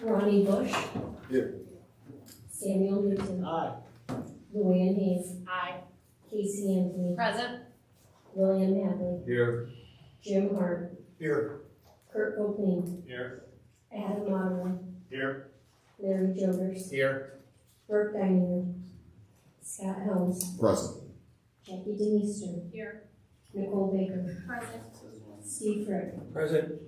Ronnie Bush. Here. Samuel Newton. Aye. Luann Hayes. Aye. Casey Anthony. Present. William Hadley. Here. Jim Hart. Here. Kurt Copeland. Here. Adam Otterly. Here. Larry Jokers. Here. Burke Diner. Scott Helms. Present. Jackie DeMeester. Here. Nicole Baker. Present. Steve Frick. Present.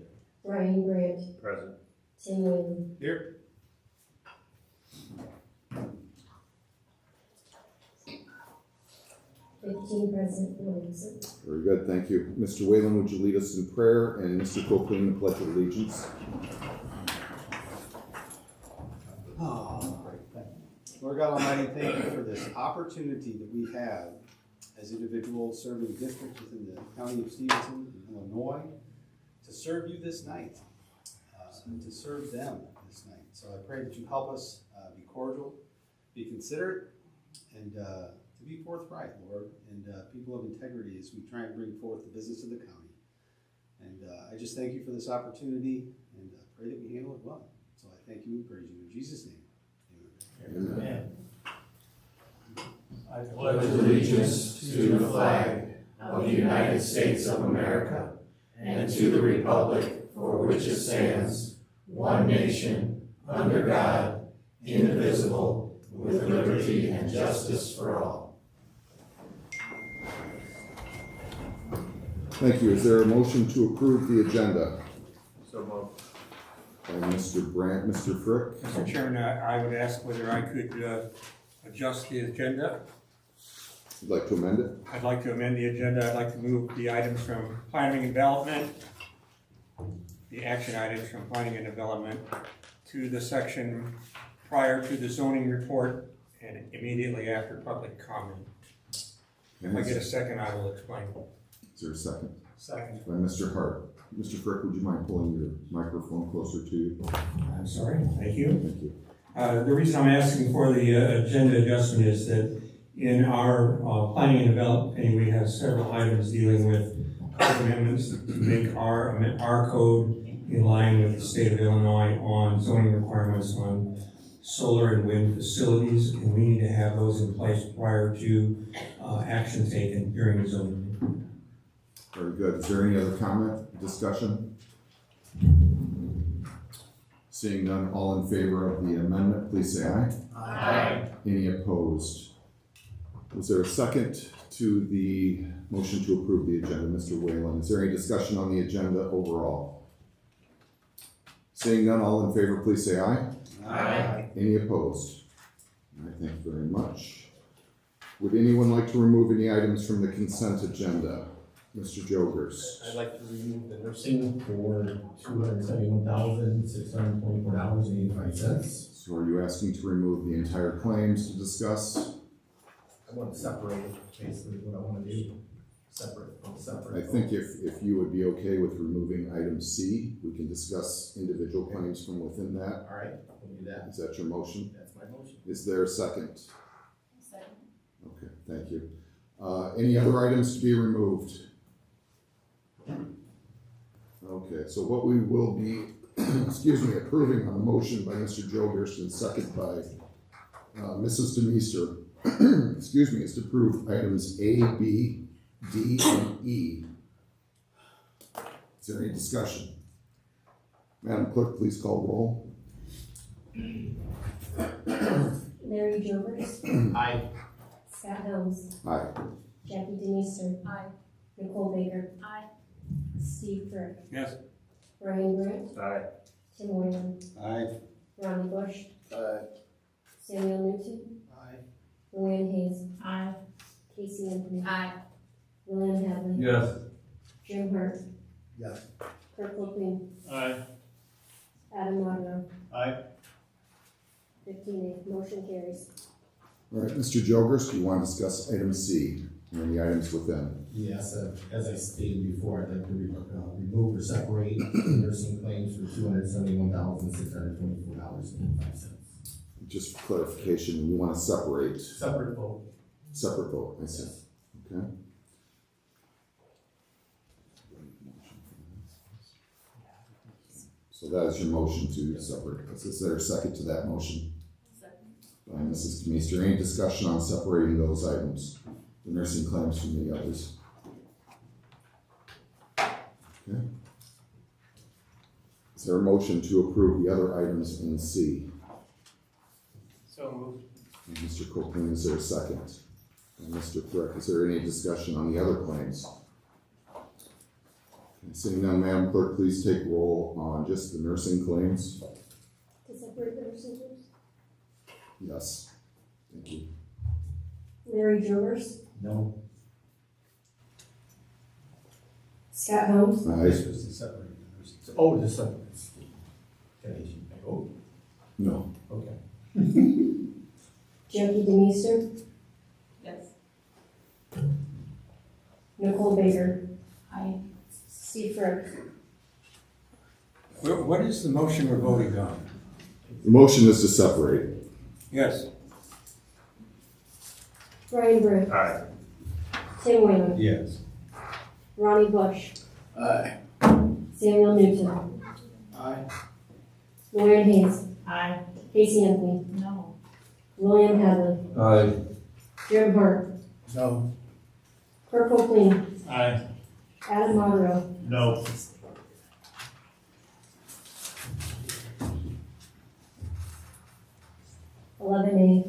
Brian Grant. Present. Tim Whalen. Here. Present, no absent. Very good, thank you. Mr. Whalen, would you lead us in prayer, and Mr. Copeland, the Pledge of Allegiance? Lord God Almighty, thank you for this opportunity that we have as individuals serving districts within the county of Stephenson, Illinois, to serve you this night, and to serve them this night. So I pray that you help us be cordial, be considerate, and to be forthright, Lord, and people of integrity as we try and bring forth the business of the county. And I just thank you for this opportunity, and pray that we handle it well. So I thank you and praise you in Jesus' name. Amen. I pledge allegiance to the flag of the United States of America and to the republic for which it stands, one nation, under God, indivisible, with liberty and justice for all. Thank you. Is there a motion to approve the agenda? So moved. By Mr. Brandt, Mr. Frick? Mr. Chairman, I would ask whether I could adjust the agenda. Would like to amend it? I'd like to amend the agenda. I'd like to move the items from planning and development, the action items from planning and development, to the section prior to the zoning report and immediately after public comment. If I get a second, I will explain. Is there a second? Second. By Mr. Hart. Mr. Frick, would you mind pulling your microphone closer to you? I'm sorry, thank you. Thank you. The reason I'm asking for the agenda adjustment is that in our planning and development, we have several items dealing with amendments to make our code in line with the state of Illinois on zoning requirements on solar and wind facilities, and we need to have those in place prior to action taken during the zoning. Very good. Is there any other comment, discussion? Seeing none, all in favor of the amendment, please say aye. Aye. Any opposed? Is there a second to the motion to approve the agenda, Mr. Whalen? Is there any discussion on the agenda overall? Seeing none, all in favor, please say aye. Aye. Any opposed? All right, thank you very much. Would anyone like to remove any items from the consent agenda? Mr. Jokers. I'd like to remove the nursing for $271,624.85. So are you asking to remove the entire claims to discuss? I want to separate it, basically what I want to do, separate. I think if you would be okay with removing item C, we can discuss individual claims from within that. All right, we'll do that. Is that your motion? That's my motion. Is there a second? Second. Okay, thank you. Any other items to be removed? Okay, so what we will be, approving on the motion by Mr. Jokers and second by Mrs. DeMeester, is to approve items A, B, D, and E. Is there any discussion? Madam Clerk, please call roll. Larry Jokers. Aye. Scott Helms. Aye. Jackie DeMeester. Aye. Nicole Baker. Aye. Steve Frick. Yes. Brian Grant. Aye. Tim Whalen. Aye. Ronnie Bush. Aye. Samuel Newton. Aye. Luann Hayes. Aye. Casey Anthony. Aye. William Hadley. Yes. Jim Hart. Yes. Kurt Copeland. Aye. Adam Otterly. Aye. 15 motion carries. All right, Mr. Jokers, do you want to discuss item C and the items within? Yes, as I stated before, I'd like to remove or separate nursing claims for $271,624.85. Just for clarification, we want to separate. Separate vote. Separate vote, I see. Okay. So So that is your motion to separate this. Is there a second to that motion? By Mrs. Demister. Any discussion on separating those items, the nursing claims from the others? Okay. Is there a motion to approve the other items in C? So moved. And Mr. Copeland, is there a second? And Mr. Frick, is there any discussion on the other claims? Okay, seeing none, Madam Clerk, please take roll on just the nursing claims. To separate the nursing claims. Yes. Thank you. Larry Jovers, No. Scott Holmes, Aye. This was to separate the nursing. Oh, this one. Oh, No. okay. Jackie Demister, Yes. Nicole Baker, Aye. Steve Frick, What is the motion we're voting on? The motion is to separate. Yes. Brian Britt, Aye. Tim Whalen, Yes. Ronnie Bush, Aye. Samuel Newton, Aye. Lauren Hayes, Aye. Casey Anthony, No. William Hadley, Aye. Jim Hart, No. Kirk Copeland, Aye. Adam Monroe, No.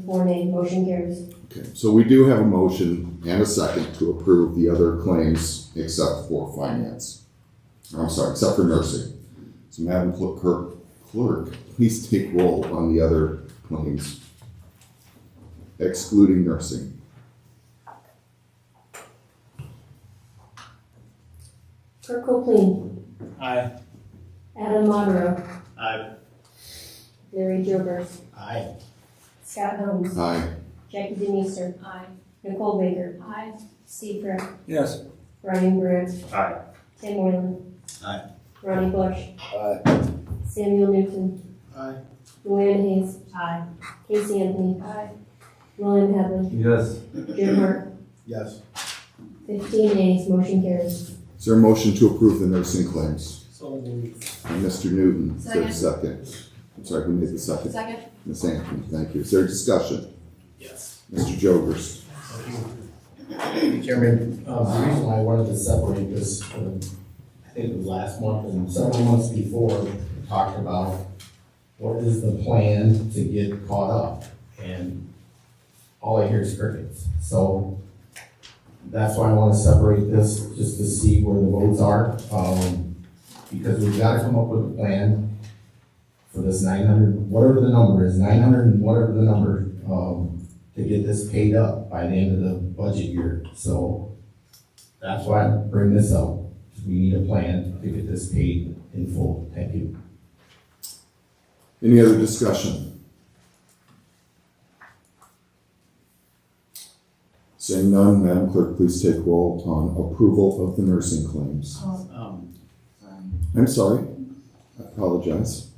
four nay, motion carries. Okay, so we do have a motion and a second to approve the other claims except for finance. I'm sorry, except for nursing. So Madam Clerk, please take roll on the other claims, excluding nursing. Kirk Copeland, Aye. Adam Monroe, Aye. Larry Jovers, Aye. Scott Holmes, Aye. Jackie Demister, Aye. Nicole Baker, Aye. Steve Frick, Yes. Brian Britt, Aye. Tim Whalen, Aye. Ronnie Bush, Aye. Samuel Newton, Aye. Luann Hayes, Aye. Casey Anthony, Aye. William Hadley, Yes. Jim Hart, Yes. 15 ayes, motion carries. Is there a motion to approve the nursing claims? So moved. And Mr. Newton, is there a second? I'm sorry, who made the second? Second. Ms. Anthony, thank you. Is there discussion? Yes. Mr. Jogers? Chairman, the reason why I wanted to separate this, I think it was last month and several months before, we talked about what is the plan to get caught up, and all I hear is crickets. So that's why I want to separate this, just to see where the votes are, because we've got to come up with a plan for this 900, whatever the number is, 900 and whatever the number, to get this paid up by the end of the budget year. So that's why I bring this up. We need a plan to get this paid in full. Thank you. Any other discussion? Seeing none, Madam Clerk, please take roll on approval of the nursing claims. I'm sorry, I apologize.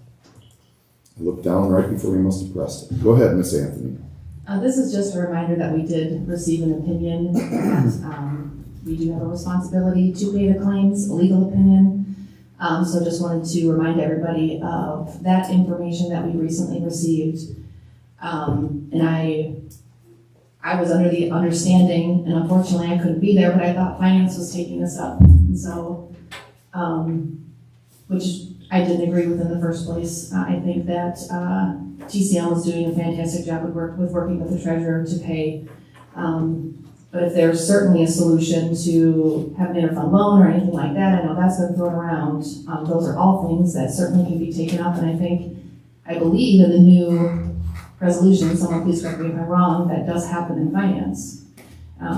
I looked down right before we must have pressed it. Go ahead, Miss Anthony. This is just a reminder that we did receive an opinion that we do have a responsibility to pay the claims, a legal opinion. So just wanted to remind everybody of that information that we recently received. And I was under the understanding, and unfortunately I couldn't be there, but I thought finance was taking this up. And so, which I didn't agree with in the first place. I think that TCL is doing a fantastic job with working with the treasurer to pay. But if there's certainly a solution to have an interfund loan or anything like that, I know that's been thrown around. Those are all things that certainly can be taken up, and I believe in the new resolution, someone please correct me if I'm wrong, that does happen in finance,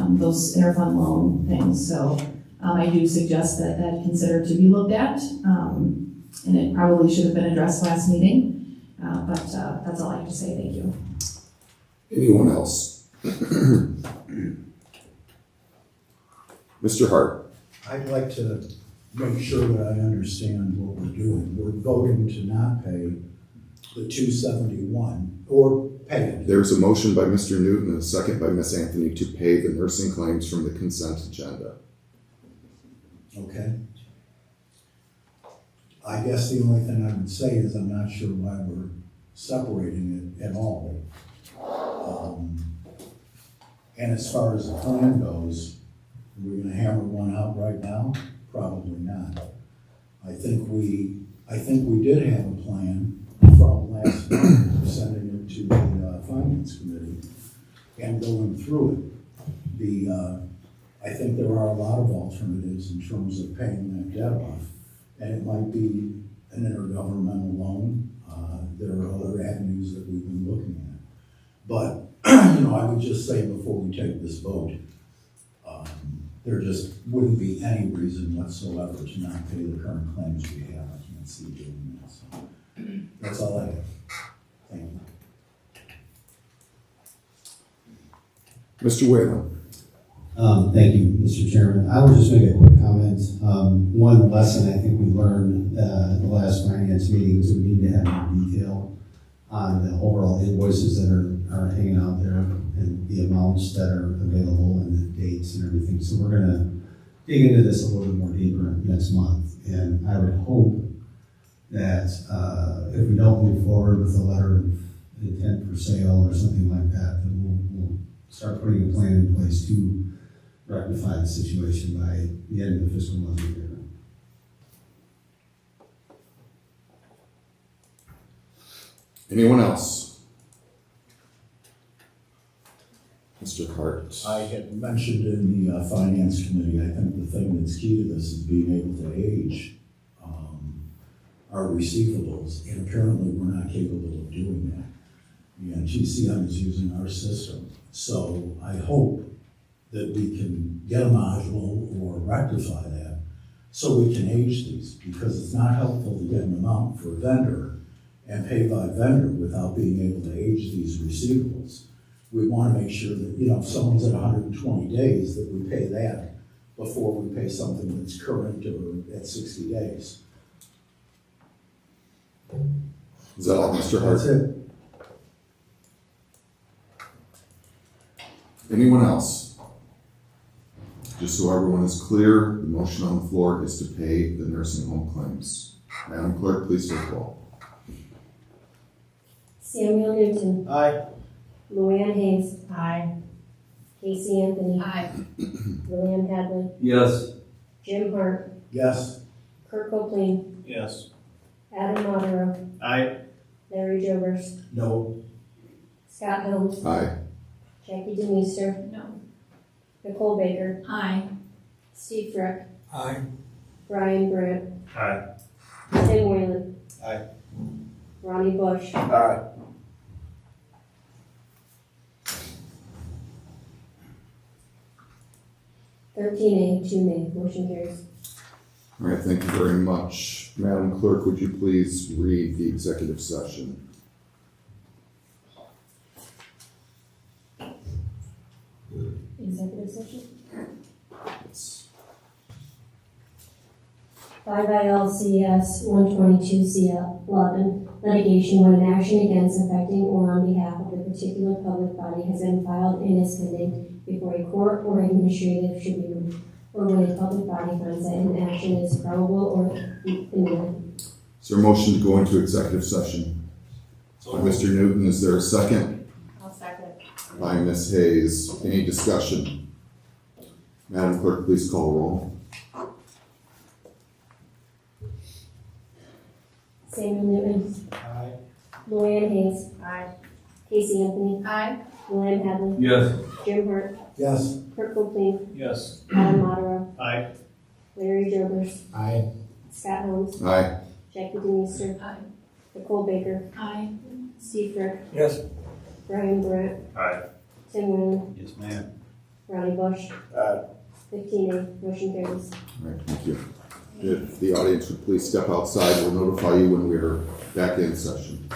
those interfund loan things. So I do suggest that consider to be looked at, and it probably should have been addressed last meeting, but that's all I have to say. Thank you. Anyone else? Mr. Hart. I'd like to make sure that I understand what we're doing. We're voting to not pay the $271 or pay it. There's a motion by Mr. Newton and a second by Miss Anthony to pay the nursing claims from the consent agenda. Okay. I guess the only thing I would say is I'm not sure why we're separating it at all. And as far as the plan goes, we're gonna hammer one out right now? Probably not. I think we did have a plan from last month, sending it to the finance committee and going through it. I think there are a lot of alternatives in terms of paying that debt off. And it might be an intergovernmental loan. There are other avenues that we've been looking at. But, I would just say before we take this vote, there just wouldn't be any reason whatsoever to not pay the current claims we have. I can't see doing that. So that's all I have. Thank you. Mr. Whalen. Thank you, Mr. Chairman. I will just make a quick comment. One lesson I think we learned at the last finance meeting is we need to have more detail on the overall invoices that are hanging out there and the amounts that are available and the dates and everything. So we're going to dig into this a little bit more deeper next month. And I would hope that if we don't move forward with a letter of intent for sale or something like that, then we'll start putting a plan in place to rectify the situation by the end of the fiscal month year. Anyone else? Mr. Hart. I had mentioned in the finance committee, I think the thing that's key to this is being able to age our receivables, and apparently we're not capable of doing that. And TCM is using our system. So I hope that we can get a module or rectify that so we can age these, because it's not helpful to get an amount for a vendor and pay by vendor without being able to age these receivables. We want to make sure that, if someone's at 120 days, that we pay that before we pay something that's current or at 60 days. Is that all, Mr. Hart? That's it. Anyone else? Just so everyone is clear, the motion on the floor is to pay the nursing home claims. Madam Clerk, please take roll. Samuel Newton. Aye. Luann Hayes. Aye. Casey Anthony. Aye. William Hadley. Yes. Jim Hart. Yes. Kirk Copley. Yes. Adam Monero. Aye. Larry Jovers. No. Scott Helms. Aye. Jackie DeMeester. No. Nicole Baker. Aye. Steve Frick. Aye. Brian Brandt. Aye. Tim Whalen. Aye. Ronnie Bush. Aye. A, 2 nay. Motion carries. All right, thank you very much. Madam Clerk, would you please read the executive session? Executive session. Yes. 5 ILCS 122C11, litigation when an action against, affecting, or on behalf of a particular public body has been filed and is pending before a court or administrative tribunal, or when a public body finds that an action is probable or imminent. Is there a motion to go into executive session? By Mr. Newton, is there a second? I'll second. By Ms. Hayes. Any discussion? Madam Clerk, please call roll. Samuel Newton. Aye. Luann Hayes. Aye. Casey Anthony. Aye. William Hadley. Yes. Jim Hart. Yes. Kirk Copley. Yes. Adam Monero. Aye. Larry Jovers. Aye. Scott Helms. Aye. Jackie DeMeester. Aye. Nicole Baker. Aye. Steve Frick. Yes. Brian Brandt. Aye. Tim Whalen. Yes, ma'am. Ronnie Bush. Aye. 15A. Motion carries. All right, thank you. If the audience would please step outside, we'll notify you when we're back in session.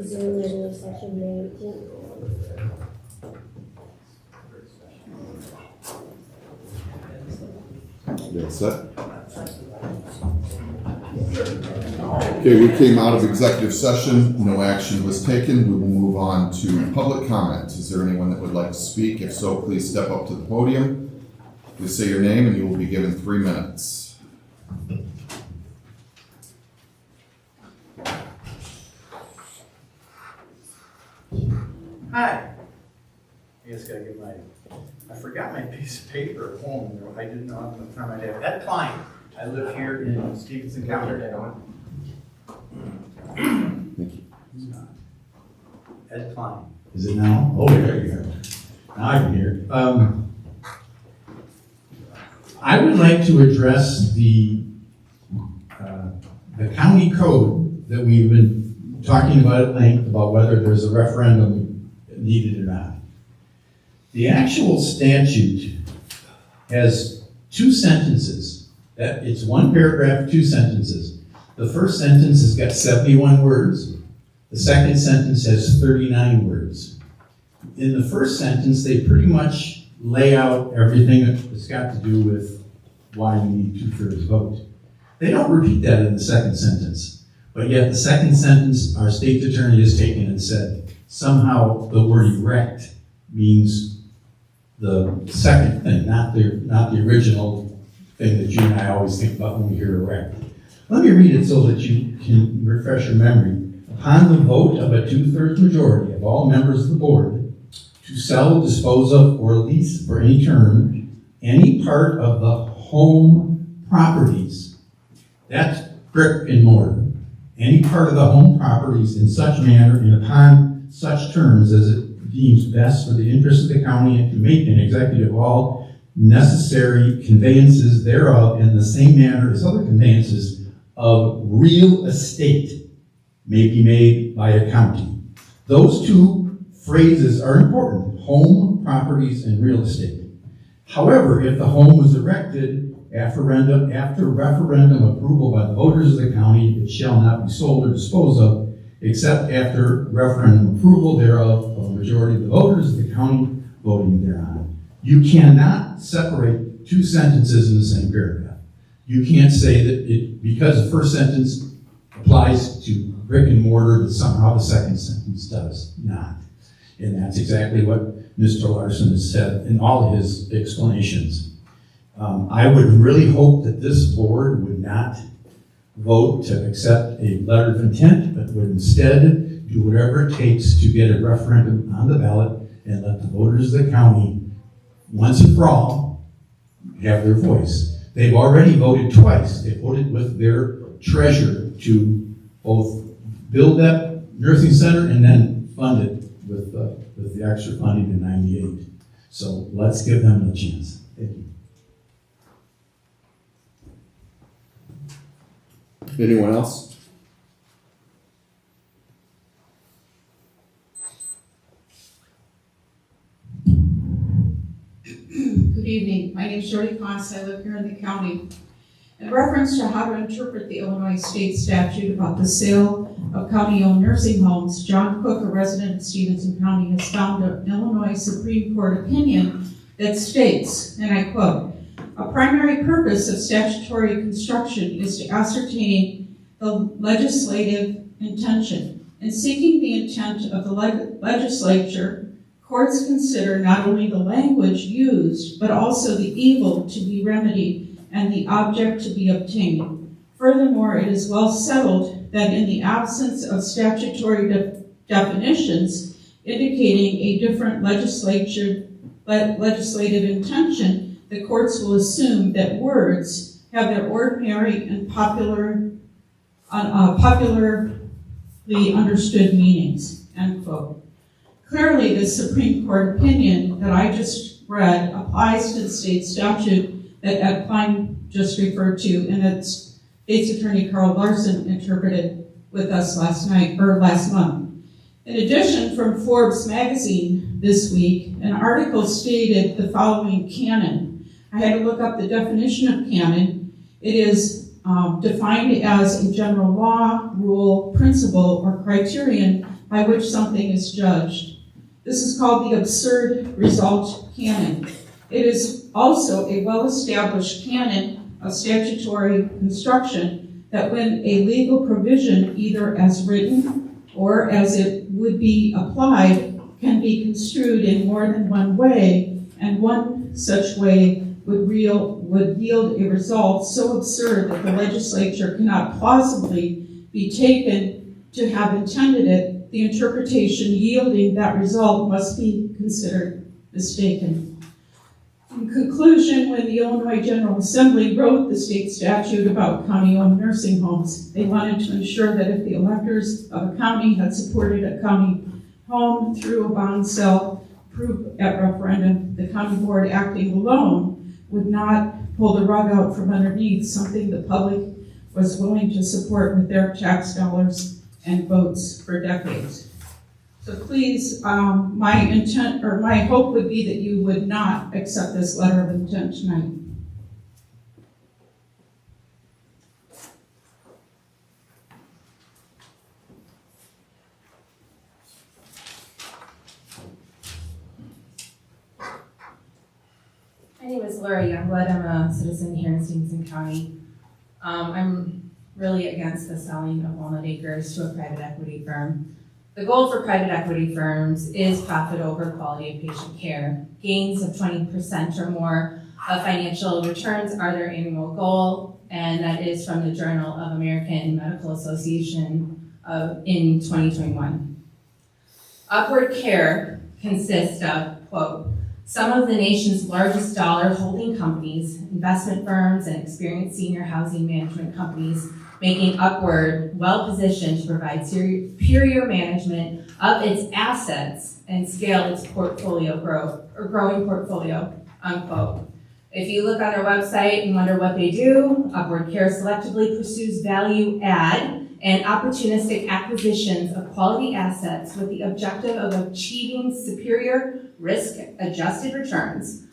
resume regular session May 18th. That's it. Okay, we came out of executive session, no action was taken. We will move on to public comment. Is there anyone that would like to speak? If so, please step up to the podium. Please say your name and you will be given 3 minutes. Hi. I just gotta get I forgot my piece of paper at home. I didn't know how much time I'd have. Ed Klein. I live here in Stephenson County. Thank you. Ed Klein. Is it now? Oh, there you go. Now I can hear. I would like to address the county code that we've been talking about at length about whether there's a referendum needed or not. The actual statute has 2 sentences. It's 1 paragraph, 2 sentences. The first sentence has got 71 words. The second sentence has 39 words. In the first sentence, they pretty much lay out everything that's got to do with why you need 2/3 vote. They don't repeat that in the second sentence. But yet the second sentence, our state attorney has taken and said, somehow the word erect means the second thing, not the original thing that you and I always think about when we hear erect. Let me read it so that you can refresh your memory. Upon the vote of a 2/3 majority of all members of the board to sell, dispose of, or lease for any term, any part of the home properties, that's brick and mortar, any part of the home properties in such manner and upon such terms as it deems best for the interest of the county and to make an executive all necessary conveyances thereof in the same manner as other conveyances of real estate may be made by a county. Those 2 phrases are important, home properties and real estate. However, if the home was erected after referendum approval by the voters of the county, it shall not be sold or disposed of except after referendum approval thereof of a majority of the voters of the county voting thereon. You cannot separate 2 sentences in the same paragraph. You can't say that because the first sentence applies to brick and mortar that somehow the second sentence does not. And that's exactly what Mr. Larson has said in all his explanations. I would really hope that this board would not vote to accept a letter of intent, but would instead do whatever it takes to get a referendum on the ballot and let the voters of the county, once and for all, have their voice. They've already voted twice. They voted with their treasurer to both build that nursing center and then fund it with the extra funding in '98. So let's give them a chance. Thank you. Anyone else? Good evening. My name is Jody Kloss. I live here in the county. In reference to how to interpret the Illinois state statute about the sale of county-owned nursing homes, John Cook, a resident of Stephenson County, has found an Illinois Supreme Court opinion that states, and I quote, "A primary purpose of statutory construction is to ascertain the legislative intention. In seeking the intent of the legislature, courts consider not only the language used, but also the evil to be remedied and the object to be obtained. Furthermore, it is well settled that in the absence of statutory definitions indicating a different legislative intention, the courts will assume that words have their ordinary and popularly understood meanings," end quote. Clearly, the Supreme Court opinion that I just read applies to the state statute that Ed Klein just referred to, and that State's Attorney Carl Larson interpreted with us last month. In addition, from Forbes magazine this week, an article stated the following canon. I had to look up the definition of canon. It is defined as a general law, rule, principle, or criterion by which something is judged. This is called the absurd result canon. It is also a well-established canon of statutory construction that when a legal provision, either as written or as it would be applied, can be construed in more than one way, and one such way would yield a result so absurd that the legislature cannot plausibly be taken to have intended it, the interpretation yielding that result must be considered mistaken. In conclusion, when the Illinois General Assembly wrote the state statute about county-owned nursing homes, they wanted to ensure that if the electors of a county had supported a county home through a bond sale approved at referendum, the county board acting alone would not pull the rug out from underneath something the public was willing to support with their tax dollars and votes for decades. So please, my intent, or my hope would be that you would not accept this letter of intent tonight. My name is Laura Youngblood. I'm a citizen here in Stephenson County. I'm really against the selling of Walnut Acres to a private equity firm. The goal for private equity firms is profit over quality of patient care. Gains of 20% or more of financial returns are their annual goal, and that is from the Journal of American Medical Association in 2021. Upward Care consists of, quote, some of the nation's largest dollar holding companies, investment firms, and experienced senior housing management companies, making Upward well-positioned to provide superior management of its assets and scale its portfolio growth, or growing portfolio, unquote. If you look on their website and wonder what they do, Upward Care selectively pursues value add and opportunistic acquisitions of quality assets with the objective of achieving superior risk-adjusted returns.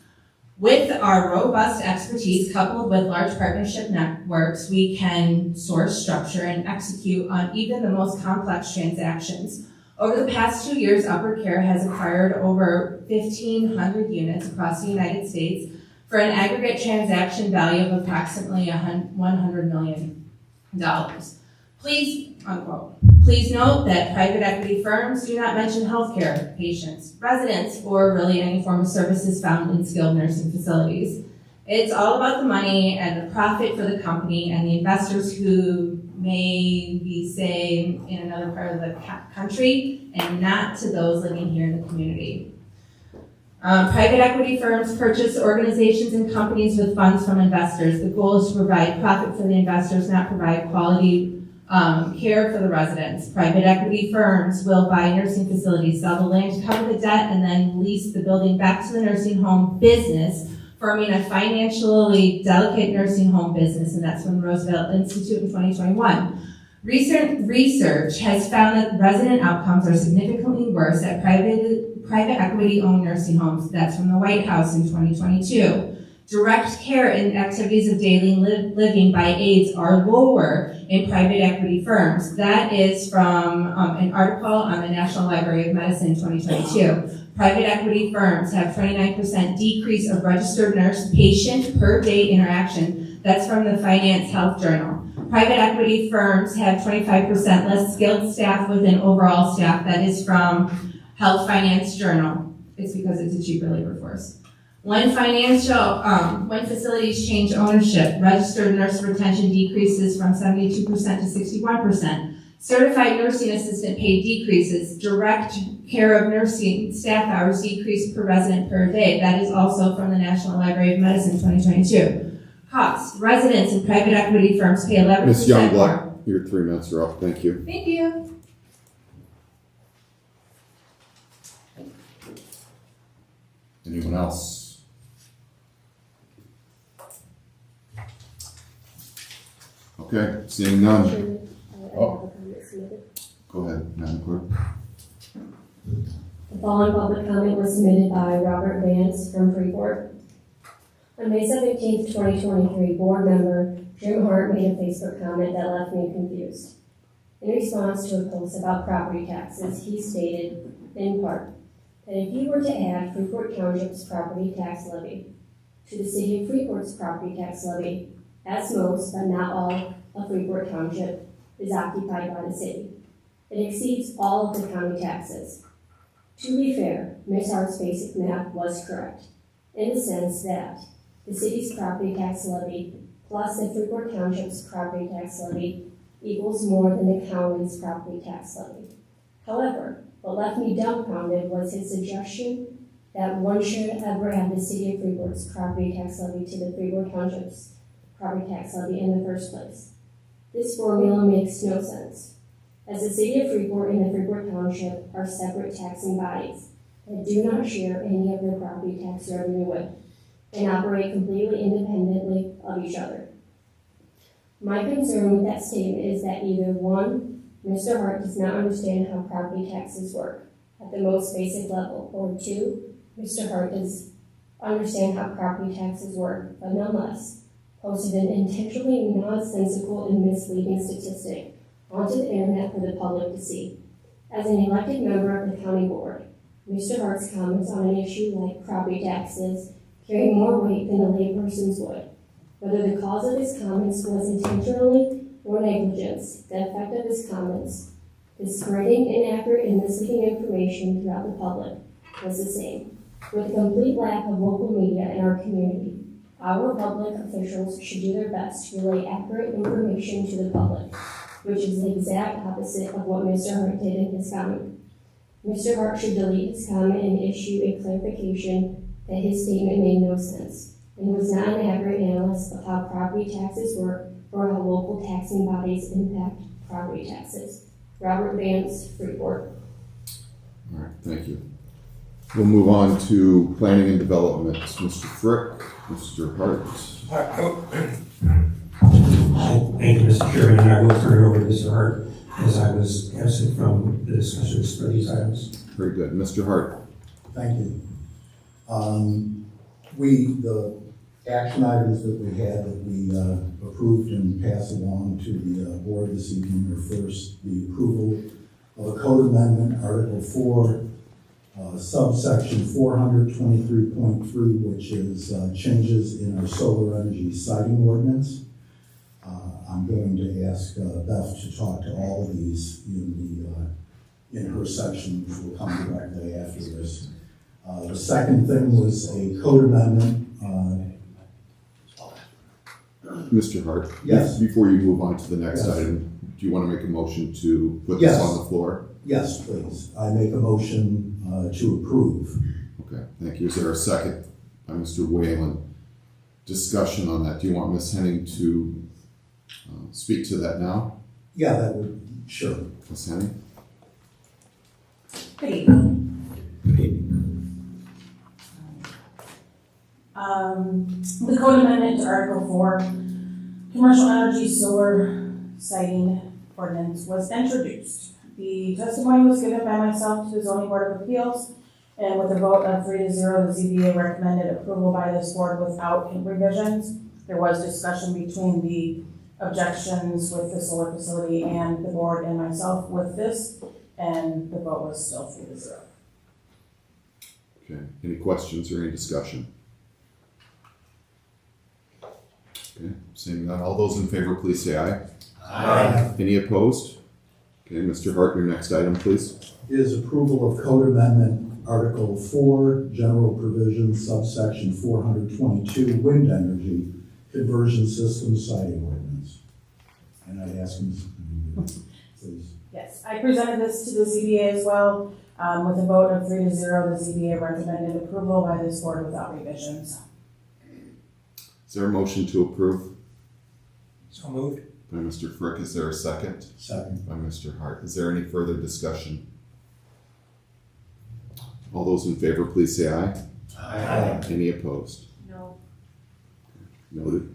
With our robust expertise coupled with large partnership networks, we can source, structure, and execute on even the most complex transactions. Over the past 2 years, Upward Care has acquired over 1,500 units across the United States for an aggregate transaction value of approximately $100 million. Please, unquote. Please note that private equity firms do not mention healthcare, patients, residents, or really any form of services found in skilled nursing facilities. It's all about the money and the profit for the company and the investors who may be, say, in another part of the country and not to those living here in the community. Private equity firms purchase organizations and companies with funds from investors. The goal is to provide profit for the investors, not provide quality care for the residents. Private equity firms will buy nursing facilities, sell the land to cover the debt, and then lease the building back to the nursing home business, forming a financially delicate nursing home business, and that's from the Roosevelt Institute in 2021. Recent research has found that resident outcomes are significantly worse at private equity-owned nursing homes. That's from the White House in 2022. Direct care and activities of daily living by aides are lower in private equity firms. That is from an article on the National Library of Medicine in 2022. Private equity firms have 29% decrease of registered nurse patient per day interaction. That's from the Finance Health Journal. Private equity firms have 25% less skilled staff within overall staff. That is from Health Finance Journal. It's because it's a cheaper labor force. When facilities change ownership, registered nurse retention decreases from 72% to 61%. Certified nursing assistant pay decreases. Direct care of nursing staff hours decrease per resident per day. That is also from the National Library of Medicine 2022. Cost. Residents in private equity firms pay 11% Ms. more. Youngblood, your 3 minutes are up. Thank you. Thank you. Anyone else? Okay, seeing none. I have a comment submitted. Go ahead, Madam Clerk. The following public comment was submitted by Robert Vance from Freeport. On May 17th, 2023, board member Jim Hart made a Facebook comment that left me confused. In response to a post about property taxes, he stated, in part, that if you were to add Freeport Township's property tax levy to the city of Freeport's property tax levy, as most, but not all, of Freeport Township is occupied by the city, it exceeds all of the county taxes. To be fair, Ms. Hart's basic math was correct, in the sense that the city's property tax levy plus the Freeport Township's property tax levy equals more than the county's property tax levy. However, what left me dumbfounded was his suggestion that one should ever add the city of Freeport's property tax levy to the Freeport Township's property tax levy in the first place. This formula makes no sense, as the city of Freeport and the Freeport Township are separate taxing bodies that do not share any of their property tax revenue with, and operate completely independently of each other. My concern with that statement is that either one, Mr. Hart does not understand how property taxes work at the most basic level, or two, Mr. Hart does understand how property taxes work, but nonetheless posted an intentionally nonsensical and misleading statistic onto the internet for the public to see. As an elected member of the county board, Mr. Hart's comments on an issue like property taxes carry more weight than a layperson's would. Whether the cause of his comments was intentionally or negligence, the effect of his comments, the spreading inaccurate and misleading information throughout the public, was the same. With a complete lack of local media in our community, our public officials should do their best to relay accurate information to the public, which is the exact opposite of what Mr. Hart did in his comment. Mr. Hart should delete his comment and issue a clarification that his statement made no sense and was not an accurate analysis of how property taxes work or how local taxing bodies impact property taxes. Robert Vance, Freeport. All right, thank you. We'll move on to planning and development. Mr. Frick, Mr. Hart. Thank you, Mr. Chairman, and I will turn it over to Mr. Hart as I was absent from the discussions for these items. Very good. Mr. Hart. Thank you. The action items that we had that we approved and passed along to the board this evening are first the approval of a code amendment, Article 4, subsection 423.3, which is changes in our solar energy siting ordinance. I'm going to ask Beth to talk to all of these in her section, which will come directly after this. The second thing was a code amendment. Mr. Hart. Yes. Before you move on to the next Yes. item, do you want to make a motion to put this on the floor? Yes, please. I make a motion to approve. Okay, thank you. Is there a second by Mr. Whalen? Discussion on that. Do you want Ms. Henning to speak to that now? Yeah, that would, sure. Ms. Henning? Good evening. Good evening. The code amendment to Article 4, commercial energy solar siting ordinance was introduced. The testimony was given by myself to the Zoning Board of Appeals, and with a vote of 3-0, the ZBA recommended approval by this board without revisions. There was discussion between the objections with the solar facility and the board and myself with this, and the vote was still 3-0. Okay, any questions or any discussion? Okay, seeing none, all those in favor, please say aye. Aye. Any opposed? Okay, Mr. Hart, your next item, please. Is approval of code amendment, Article 4, general provisions, subsection 422, wind energy conversion system siting ordinance. And I ask Ms. please. Yes, I presented this to the ZBA as well. With a vote of 3-0, the ZBA recommended approval by this board without revisions. Is there a motion to approve? So moved. By Mr. Frick, is there a second? Second. By Mr. Hart. Is there any further discussion? All those in favor, please say aye. Aye. Any opposed? No. Noted.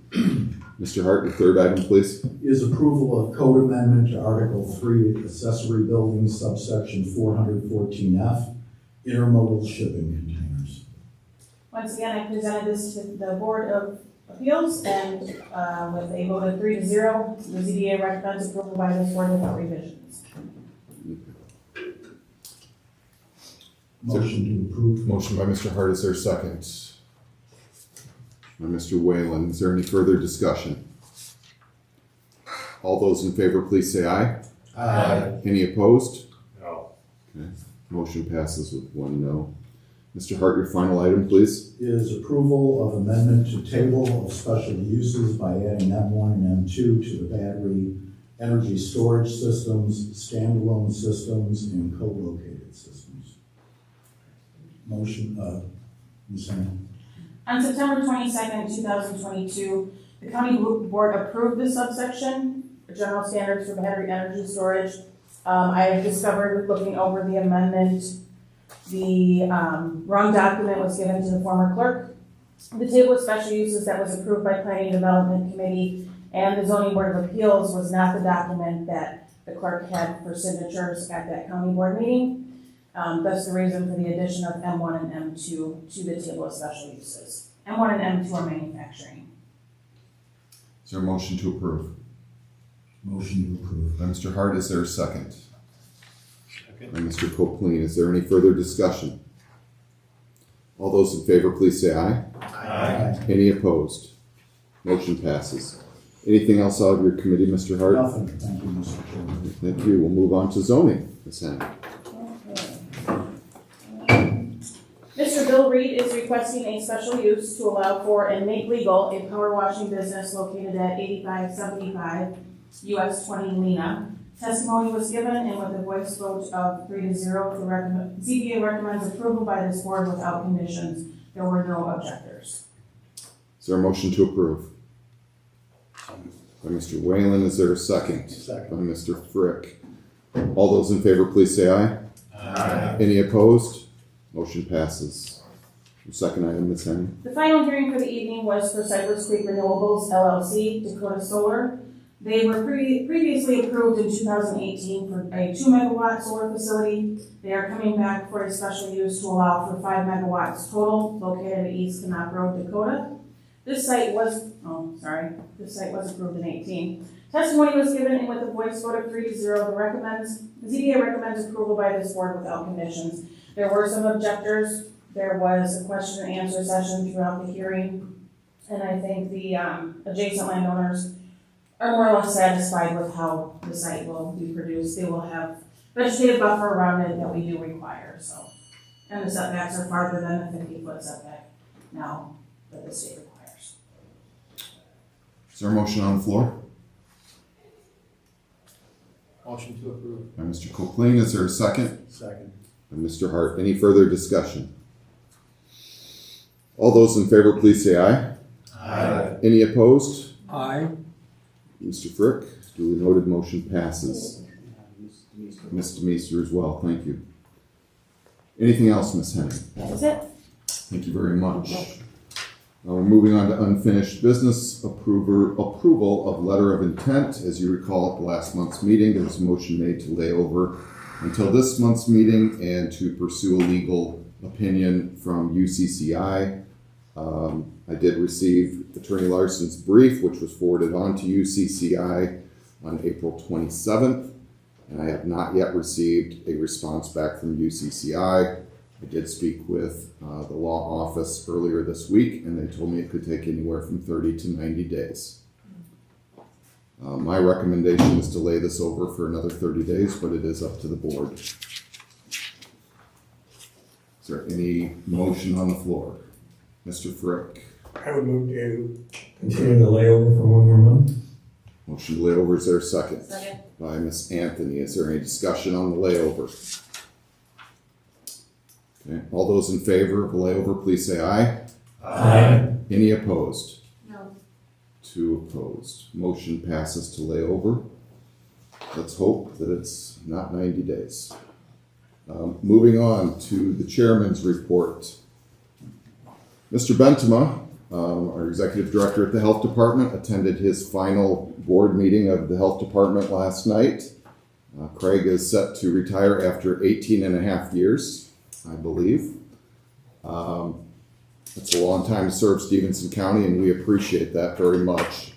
Mr. Hart, your third item, please. Is approval of code amendment to Article 3, accessory buildings, subsection 414F, intermodal shipping containers. Once again, I presented this to the Board of Appeals, and with a vote of 3-0, the ZBA recommends approval by this board without revisions. Motion to approve. Motion by Mr. Hart, is there a second? By Mr. Whalen, is there any further discussion? All those in favor, please say aye. Aye. Any opposed? No. Okay, motion passes with 1 no. Mr. Hart, your final item, please. Is approval of amendment to table of special uses by adding M1 and M2 to the battery energy storage systems, standalone systems, and co-located systems. Motion, Ms. Henning. On September 22nd, 2022, the county board approved the subsection, general standards for battery energy storage. I have discovered, looking over the amendment, the wrong document was given to the former clerk. The table of special uses that was approved by Planning and Development Committee and the Zoning Board of Appeals was not the document that the clerk had for signatures at that county board meeting. That's the reason for the addition of M1 and M2 to the table of special uses. M1 and M2 are manufacturing. Is there a motion to approve? Motion to approve. By Mr. Hart, is there a second? Second. By Mr. Copeland, is there any further discussion? All those in favor, please say aye. Aye. Any opposed? Motion passes. Anything else out of your committee, Mr. Hart? Nothing. Thank you, Mr. Chairman. Thank you. We'll move on to zoning. Ms. Henning. Mr. Bill Reed is requesting a special use to allow for and make legal a power washing business located at 8575 US 20 Lena. Testimony was given, and with a voice vote of 3-0, the ZBA recommends approval by this board without conditions. There were no objectors. Is there a motion to approve? By Mr. Whalen, is there a second? Second. By Mr. Frick. All those in favor, please say aye. Aye. Any opposed? Motion passes. Your second item, Ms. Henning. The final hearing for the evening was for Cypress Creek Renewables LLC, Dakota Solar. They were previously approved in 2018 for a 2 megawatt solar facility. They are coming back for a special use to allow for 5 megawatts total, located at East Canop Road, Dakota. This site was approved in 18. Testimony was given, and with a voice vote of 3-0, the ZBA recommends approval by this board without conditions. There were some objectors. There was a question and answer session throughout the hearing, and I think the adjacent landowners are more or less satisfied with how the site will be produced. They will have vegetative buffer around it that we do require, so. And the setbacks are farther than the 50-foot setback now that the state requires. Is there a motion on the floor? Motion to approve. By Mr. Copeland, is there a second? Second. By Mr. Hart. Any further discussion? All those in favor, please say aye. Aye. Any opposed? Aye. Mr. Frick, duly noted, motion passes. Ms. Demeester as well, thank you. Anything else, Ms. Henning? That's it. Thank you very much. We're moving on to unfinished business, approval of letter of intent. As you recall at the last month's meeting, there was a motion made to lay over until this month's meeting and to pursue a legal opinion from UCCI. I did receive Attorney Larson's brief, which was forwarded on to UCCI on April 27th, and I have not yet received a response back from UCCI. I did speak with the law office earlier this week, and they told me it could take anywhere from 30 to 90 days. My recommendation is to lay this over for another 30 days, but it is up to the board. Is there any motion on the floor? Mr. Frick. I would move to Continue the layover for 1 more month. Motion to lay over, is there a second? Second. By Ms. Anthony. Is there any discussion on the layover? Okay. All those in favor of the layover, please say aye. Aye. Any opposed? No. 2 opposed. Motion passes to lay over. Let's hope that it's not 90 days. Moving on to the chairman's report. Mr. Bentema, our executive director at the health department, attended his final board meeting of the health department last night. Craig is set to retire after 18 and a half years, I believe. It's a long time to serve Stephenson County, and we appreciate that very much.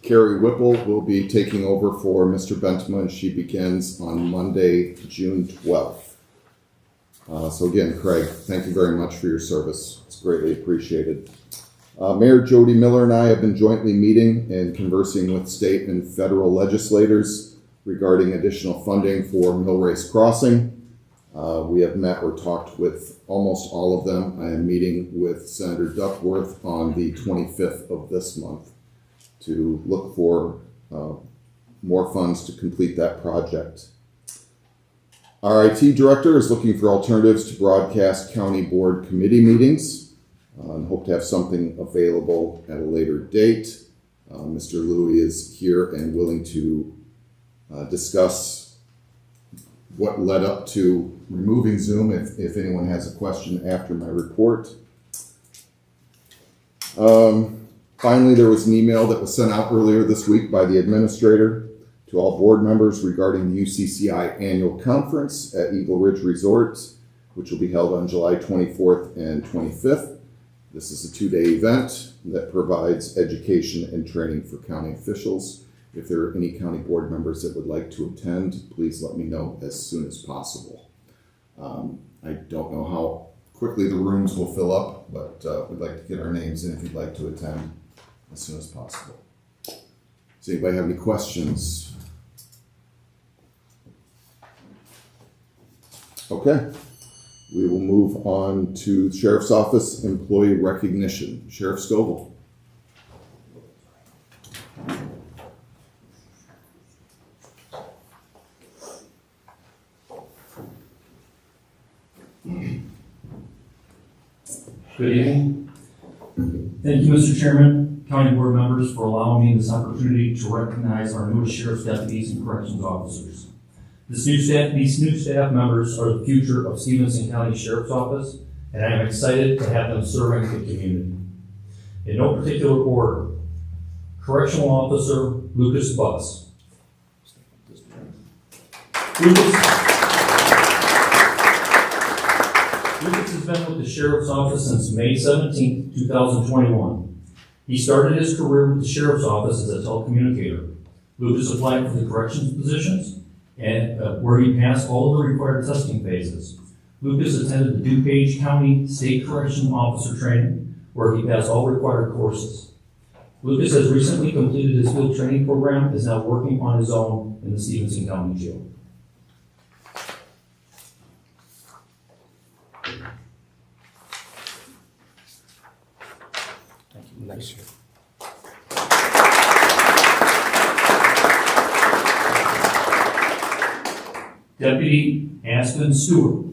Carrie Whipple will be taking over for Mr. Bentema, and she begins on Monday, June 12th. So again, Craig, thank you very much for your service. It's greatly appreciated. Mayor Jody Miller and I have been jointly meeting and conversing with state and federal legislators regarding additional funding for Millrace Crossing. We have met or talked with almost all of them. I am meeting with Senator Duckworth on the 25th of this month to look for more funds to complete that project. Our IT director is looking for alternatives to broadcast county board committee meetings and hope to have something available at a later date. Mr. Louie is here and willing to discuss what led up to removing Zoom if anyone has a question after my report. Finally, there was an email that was sent out earlier this week by the administrator to all board members regarding the UCCI annual conference at Eagle Ridge Resort, which will be held on July 24th and 25th. This is a 2-day event that provides education and training for county officials. If there are any county board members that would like to attend, please let me know as soon as possible. I don't know how quickly the rooms will fill up, but we'd like to get our names in if you'd like to attend as soon as possible. Does anybody have any questions? Okay, we will move on to Sheriff's Office employee recognition. Sheriff Scoble. Good evening. Thank you, Mr. Chairman, County Board members, for allowing me this opportunity to recognize our newest sheriff's deputies and corrections officers. These new staff members are the future of Stephenson County Sheriff's Office, and I am excited to have them serving the community. In no particular order, Correctional Officer Lucas Buss. Lucas has been with the Sheriff's Office since May 17, 2021. He started his career with the Sheriff's Office as a telecommunicator. Lucas applied for the corrections positions, and where he passed all of the required testing phases. Lucas attended the DuPage County State Correction Officer Training, where he passed all required courses. Lucas has recently completed his field training program and is now working on his own in the Stephenson County Jail. Thank you. Next year. Deputy Aspen Stewart.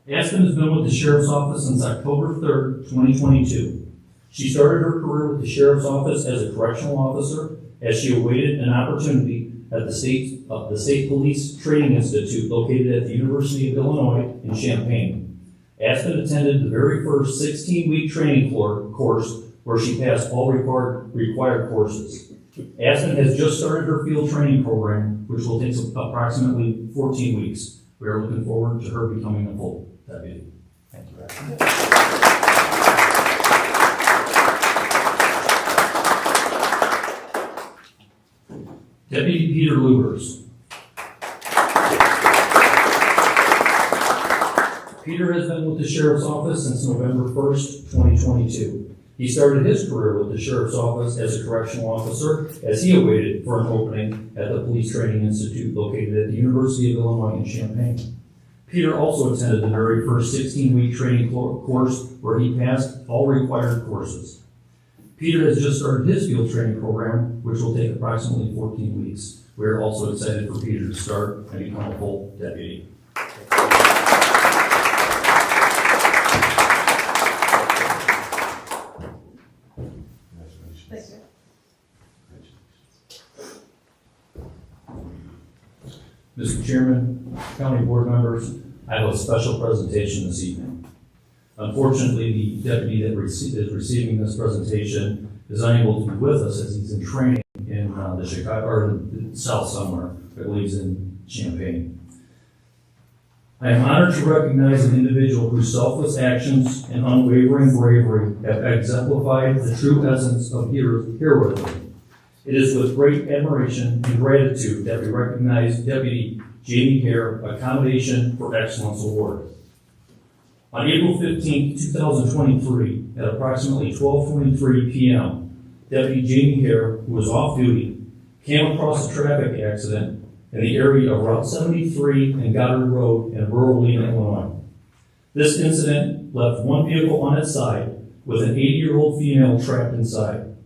Aspen has been with the Sheriff's Office since October 3rd, 2022. She started her career with the Sheriff's Office as a correctional officer as she awaited an opportunity at the State Police Training Institute located at the University of Illinois in Champaign. Aspen attended the very first 16-week training course where she passed all required courses. Aspen has just started her field training program, which will take approximately 14 weeks. We are looking forward to her becoming a full deputy. Thank you very much. Deputy Peter Lubers. Peter has been with the Sheriff's Office since November 1st, 2022. He started his career with the Sheriff's Office as a correctional officer as he awaited for an opening at the Police Training Institute located at the University of Illinois in Champaign. Peter also attended the very first 16-week training course where he passed all required courses. Peter has just started his field training program, which will take approximately 14 weeks. We are also excited for Peter to start and become a full deputy. Mr. Chairman, County Board members, I have a special presentation this evening. Unfortunately, the deputy that is receiving this presentation is unable to be with us as he's in training in the Chicago, or the South somewhere, I believe he's in Champaign. I am honored to recognize an individual whose selfless actions and unwavering bravery have exemplified the true essence of heroism. It is with great admiration and gratitude that we recognize Deputy Jamie Hare Accommodation for Excellence Award. On April 15, 2023, at approximately 12:23 p.m., Deputy Jamie Hare, who was off duty, came across a traffic accident in the area of Route 73 and Goddard Road in rural Lena, Illinois. This incident left one vehicle on its side with an 80-year-old female trapped inside.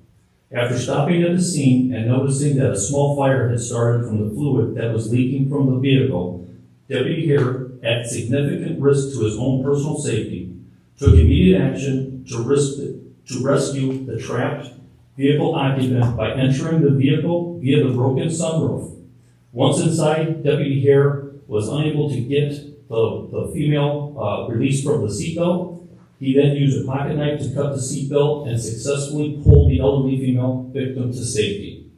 After stopping at the scene and noticing that a small fire had started from the fluid that was leaking from the vehicle, Deputy Hare, at significant risk to his own personal safety, took immediate action to rescue the trapped vehicle occupant by entering the vehicle via the broken sunroof. Once inside, Deputy Hare was unable to get the female released from the seatbelt. He then used a pocket knife to cut the seatbelt and successfully pulled the elderly female victim to safety.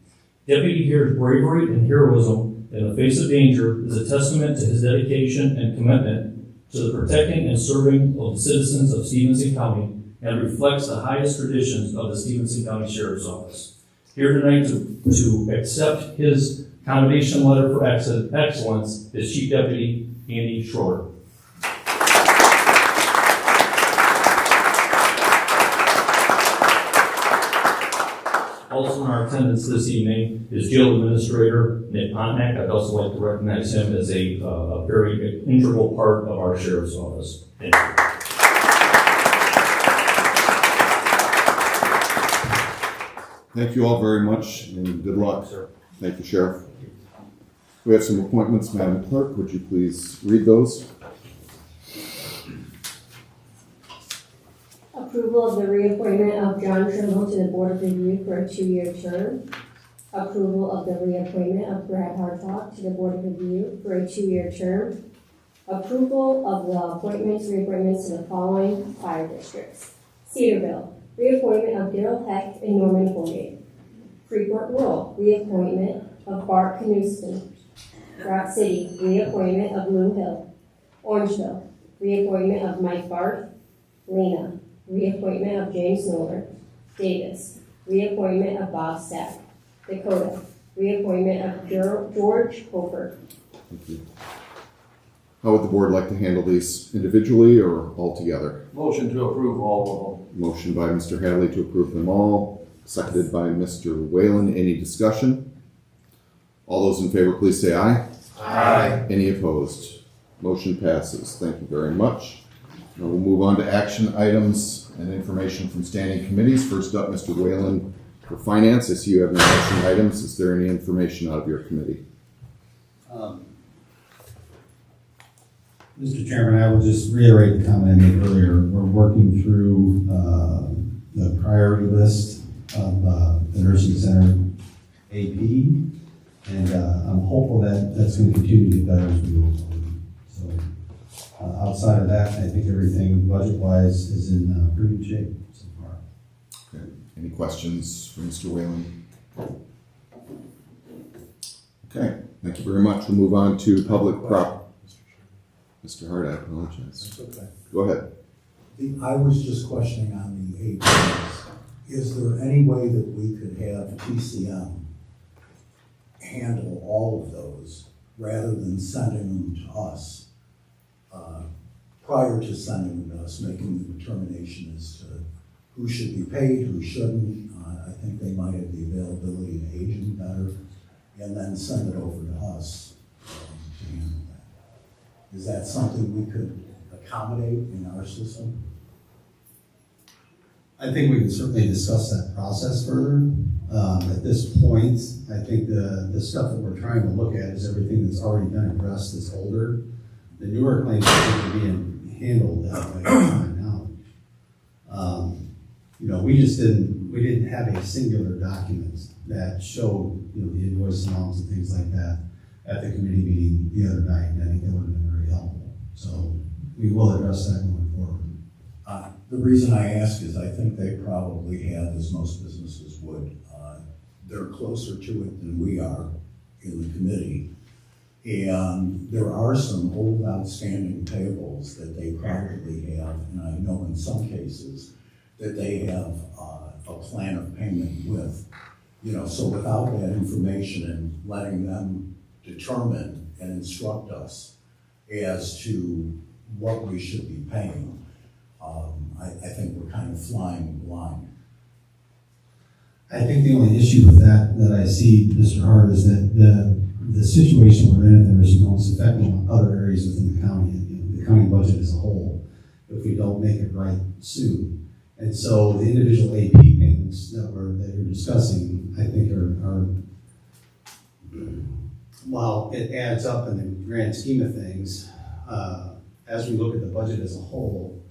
Deputy Hare's bravery and heroism in the face of danger is a testament to his dedication and commitment to the protecting and serving of the citizens of Stephenson County and reflects the highest traditions of the Stephenson County Sheriff's Office. Here tonight to accept his commendation letter for excellence is Chief Deputy Andy Schroeder. Also in our attendance this evening is Jail Administrator Nick Pontiac. I'd also like to recognize him as a very integral part of our Sheriff's Office. Thank you. Thank you all very much, and good luck. Sir. Thank you, Sheriff. We have some appointments. Madam Clerk, would you please read those? Approval of the reappointment of John Trimble to the Board of Review for a 2-year term. Approval of the reappointment of Brad Hartog to the Board of Review for a 2-year term. Approval of the reappointments to the following fire districts. Cedarville, reappointment of Daryl Heck and Norman Colgate. Freeport Rural, reappointment of Bart Knudsen. Rock City, reappointment of Lou Hill. Orangeville, reappointment of Mike Barth. Lena, reappointment of James Miller. Davis, reappointment of Bob Stack. Dakota, reappointment of George Hofer. Thank you. How would the board like to handle these individually or all together? Motion to approve all of them. Motion by Mr. Hadley to approve them all, seconded by Mr. Whalen. Any discussion? All those in favor, please say aye. Aye. Any opposed? Motion passes. Thank you very much. Now we'll move on to action items and information from standing committees. First up, Mr. Whalen for Finance. I see you have no action items. Is there any information out of your committee? Mr. Chairman, I will just reiterate the comment I made earlier. We're working through the priority list of the Nursing Center AP, and I'm hopeful that that's going to continue to get better as we go forward. So outside of that, I think everything budget-wise is in pretty good shape so far. Okay. Any questions for Mr. Whalen? Okay, thank you very much. We'll move on to public prop. Mr. Hart, I apologize. That's okay. Go ahead. I was just questioning on the APs. Is there any way that we could have TCM handle all of those rather than sending them to us? Prior to sending them to us, making the determination as to who should be paid, who shouldn't. I think they might have the availability of agent better, and then send it over to us to handle that. Is that something we could accommodate in our system? I think we can certainly discuss that process further. At this point, I think the stuff that we're trying to look at is everything that's already been addressed that's older. The newer claims are being handled that way now. We didn't have a singular document that showed, the invoice amounts and things like that at the committee meeting the other night, and I think that would have been very helpful. So we will address that going forward. The reason I ask is I think they probably have, as most businesses would. They're closer to it than we are in the committee. And there are some old outstanding payables that they probably have, and I know in some cases that they have a plan of payment with. So without that information and letting them determine and instruct us as to what we should be paying, I think we're kind of flying blind. I think the only issue with that I see, Mr. Hart, is that the situation we're in at the nursing home is affecting other areas within the county, the county budget as a whole, if we don't make it right soon. And so the individual AP payments that you're discussing, I think are while it adds up in the grand scheme of things, as we look at the budget as a whole,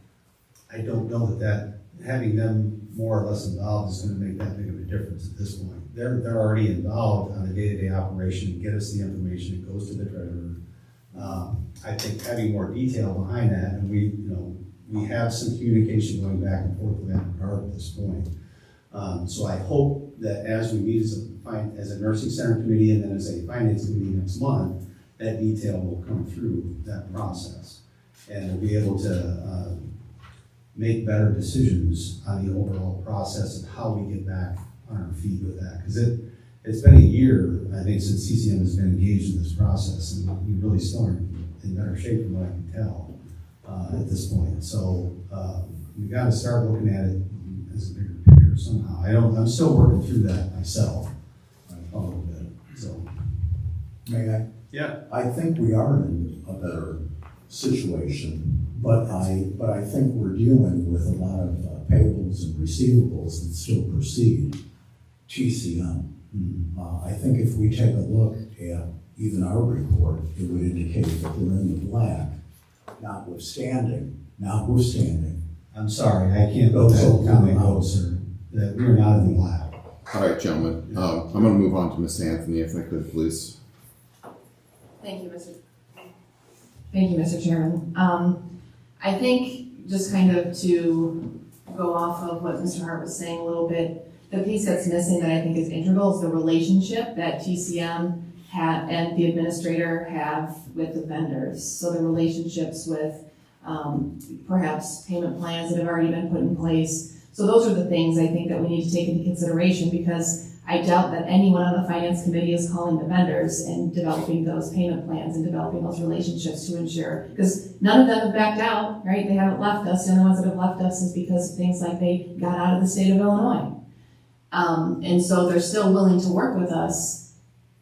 I don't know that having them more or less involved is going to make that big of a difference at this point. They're already involved on a day-to-day operation and get us the information that goes to the treasurer. I think having more detail behind that, and we have some communication going back and forth with that regard at this point. So I hope that as we meet as a nursing center committee and then as a finance committee next month, that detail will come through that process. And we'll be able to make better decisions on the overall process of how we get back on our feet with that. Because it's been a year, I think, since CCM has been engaged in this process, and we really still aren't in better shape from what I can tell at this point. So we got to start looking at it as a bigger picture somehow. I'm still working through that myself a little bit. So, May I? Yeah. I think we are in a better situation, but I think we're dealing with a lot of payables and receivables that still precede TCM. I think if we take a look at even our report, it would indicate that they're in the black, notwithstanding. I'm sorry, I can't go that comment go, sir. That we're not in the black. All right, gentlemen, I'm going to move on to Miss Anthony, if I could, please. Thank you, Mr. Chairman. I think just kind of to go off of what Mr. Hart was saying a little bit, the piece that's missing that I think is integral is the relationship that TCM and the administrator have with the vendors. So the relationships with perhaps payment plans that have already been put in place. So those are the things I think that we need to take into consideration, because I doubt that anyone on the finance committee is calling the vendors and developing those payment plans and developing those relationships to ensure, because none of them have backed out, right? They haven't left us. The only ones that have left us is because of things like they got out of the state of Illinois. And so they're still willing to work with us,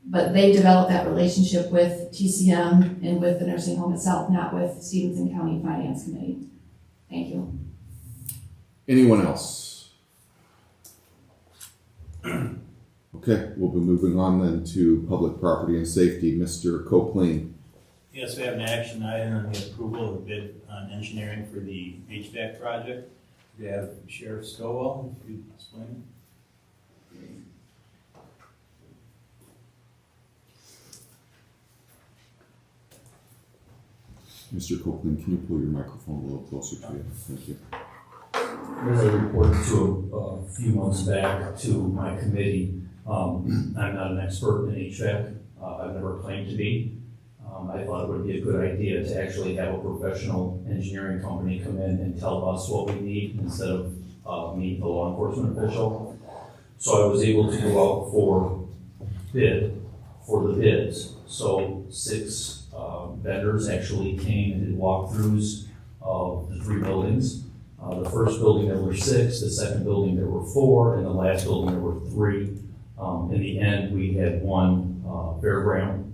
but they developed that relationship with TCM and with the nursing home itself, not with Stephenson County Finance Committee. Thank you. Anyone else? Okay, we'll be moving on then to public property and safety. Mr. Copeland. Yes, we have an action item on the approval of the bid on engineering for the HVAC project. We have Sheriff Stowell, if you explain it. Mr. Copeland, can you pull your microphone a little closer to you? Thank you. As I reported to a few months back to my committee, I'm not an expert in HVAC. I've never claimed to be. I thought it would be a good idea to actually have a professional engineering company come in and tell us what we need instead of me, the law enforcement official. So I was able to go out for bid for the bids. So 6 vendors actually came and did walkthroughs of the 3 buildings. The first building there were 6, the second building there were 4, and the last building there were 3. In the end, we had one, Fairground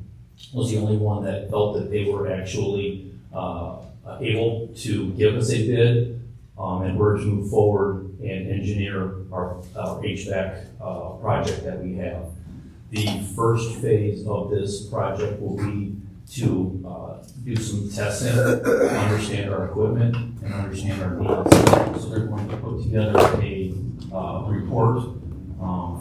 was the only one that felt that they were actually able to give us a bid in order to move forward and engineer our HVAC project that we have. The first phase of this project will be to do some testing, understand our equipment, and understand our needs. So they're going to put together a report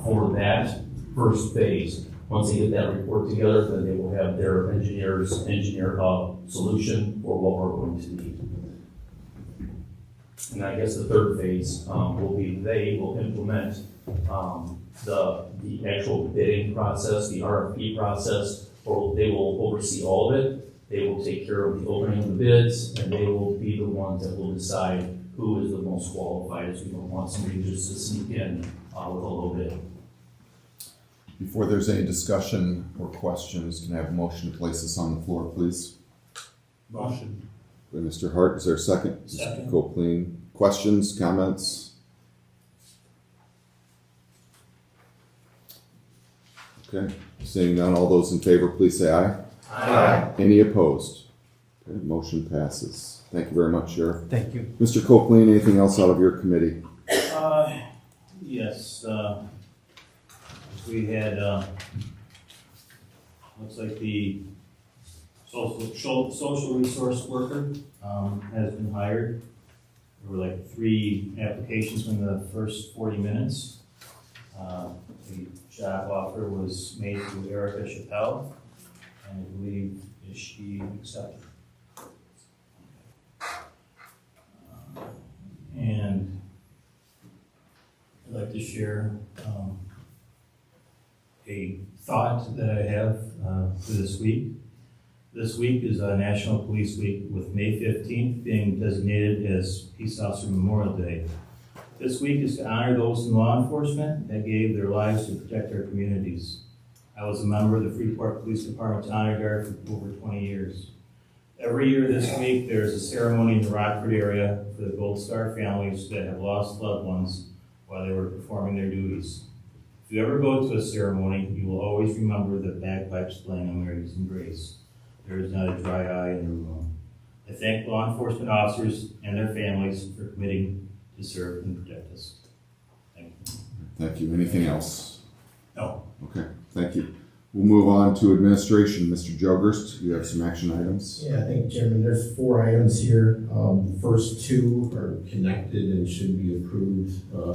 for that first phase. Once they get that report together, then they will have their engineers engineer a solution for what we're going to need. And I guess the third phase will be they will implement the actual bidding process, the RFP process, or they will oversee all of it. They will take care of the opening of the bids, and they will be the ones that will decide who is the most qualified, as we don't want somebody just to sneak in with a low bid. Before there's any discussion or questions, can I have a motion to place this on the floor, please? Motion. By Mr. Hart, is there a second? Second. Mr. Copeland. Questions, comments? Okay, seeing none, all those in favor, please say aye. Aye. Any opposed? Okay, motion passes. Thank you very much, Sheriff. Thank you. Mr. Copeland, anything else out of your committee? Yes, we had, looks like the social resource worker, has been hired. There were like 3 applications in the first 40 minutes. The job offer was made to Erica Chappelle, and I believe she accepted. And I'd like to share a thought that I have for this week. This week is National Police Week, with May 15th being designated as Peace Officer Memorial Day. This week is to honor those in law enforcement that gave their lives to protect our communities. I was a member of the Freeport Police Department's Honor Guard for over 20 years. Every year this week, there is a ceremony in the Rockford area for the Gold Star families that have lost loved ones while they were performing their duties. If you ever go to a ceremony, you will always remember the bagpipes playing Amazing Grace. There is not a dry eye in the room. I thank law enforcement officers and their families for committing to serve and protect us. Thank you. Thank you. Anything else? No. Okay, thank you. We'll move on to administration. Mr. Jogurst, you have some action items? Yeah, thank you, Chairman. There's 4 items here. The first 2 are connected and should be approved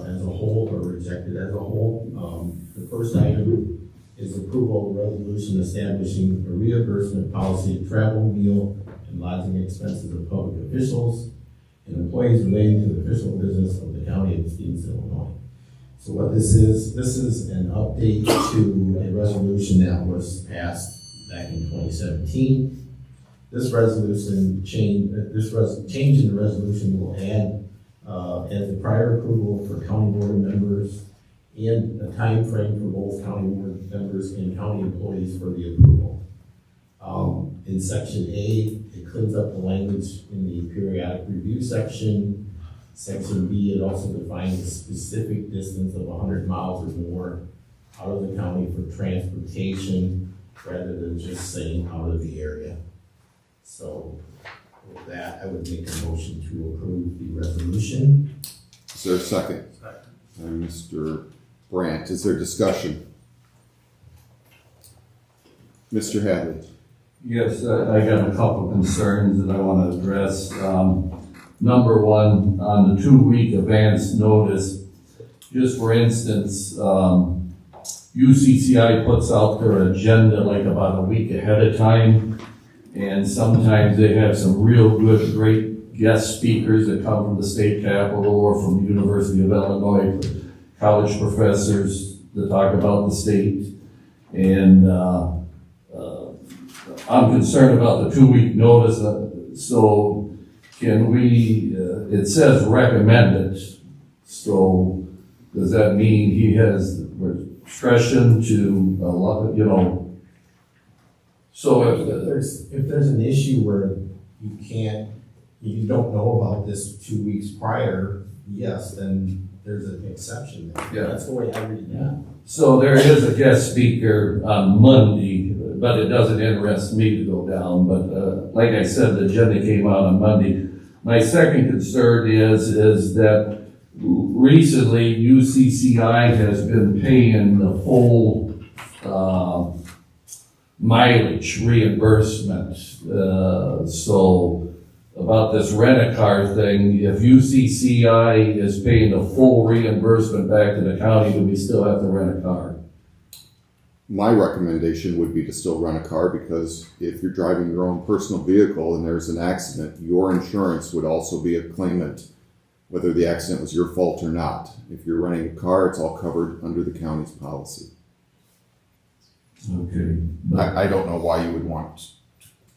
as a whole or rejected as a whole. The first item is approval of resolution establishing a reimbursement policy of travel, meal, and lodging expenses of public officials and employees relating to the official business of the County of Stephenson, Illinois. So what this is an update to a resolution that was passed back in 2017. This change in the resolution will add as a prior approval for county board members and a time frame for both county board members and county employees for the approval. In section A, it cleans up the language in the periodic review section. Section B, it also defines a specific distance of 100 miles or more out of the county for transportation rather than just saying out of the area. So with that, I would make a motion to approve the resolution. Is there a second? Second. Mr. Brandt, is there discussion? Mr. Hadley. Yes, I got a couple concerns that I want to address. Number one, on the 2-week advance notice, just for instance, UCCI puts out their agenda like about a week ahead of time, and sometimes they have some real good, great guest speakers that come from the state capitol or from the University of Illinois, college professors that talk about the state, and I'm concerned about the 2-week notice, so can we, it says recommended, so does that mean he has discretion to allow, so if there's an issue where you don't know about this 2 weeks prior, yes, then there's an exception there. Yeah. That's the way I read that. So there is a guest speaker on Monday, but it doesn't interest me to go down, but like I said, the agenda came out on Monday. My second concern is that recently UCCI has been paying the full mileage reimbursement. So about this rent-a-car thing, if UCCI is paying the full reimbursement back to the county, do we still have to rent a car? My recommendation would be to still rent a car, because if you're driving your own personal vehicle and there's an accident, your insurance would also be a claimant whether the accident was your fault or not. If you're renting a car, it's all covered under the county's policy. Okay. I don't know why you would want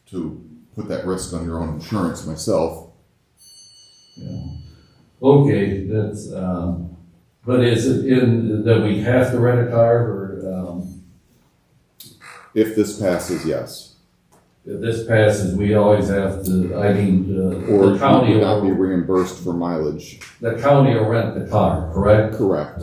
to put that risk on your own insurance myself. Yeah. Okay, that's, but is it in, that we have to rent a car, or, If this passes, yes. if this passes, we always have to, I mean, Or the county you would not be will, reimbursed for mileage. the county will rent the car, correct? Correct.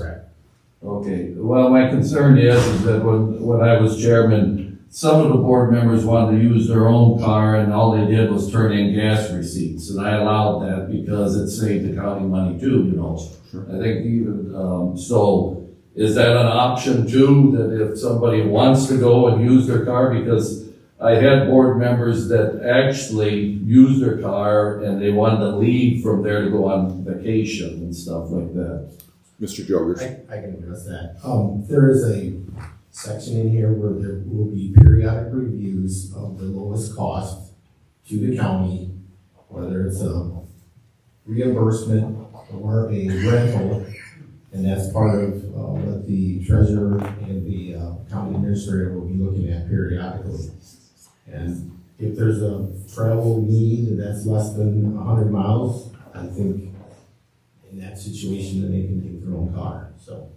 Okay, well, my concern is that when I was chairman, some of the board members wanted to use their own car, and all they did was turn in gas receipts, and I allowed that because it saved the county money too, you know. Sure. I think even, so, is that an option too, that if somebody wants to go and use their car, because I had board members that actually used their car and they wanted to leave from there to go on vacation and stuff like that. Mr. Jogers. I can address that. There is a section in here where there will be periodic reviews of the lowest cost to the county, whether it's a reimbursement or a rental, and that's part of what the treasurer and the county administrator will be looking at periodically. And if there's a travel need that's less than 100 miles, I think in that situation, then they can take their own car, so.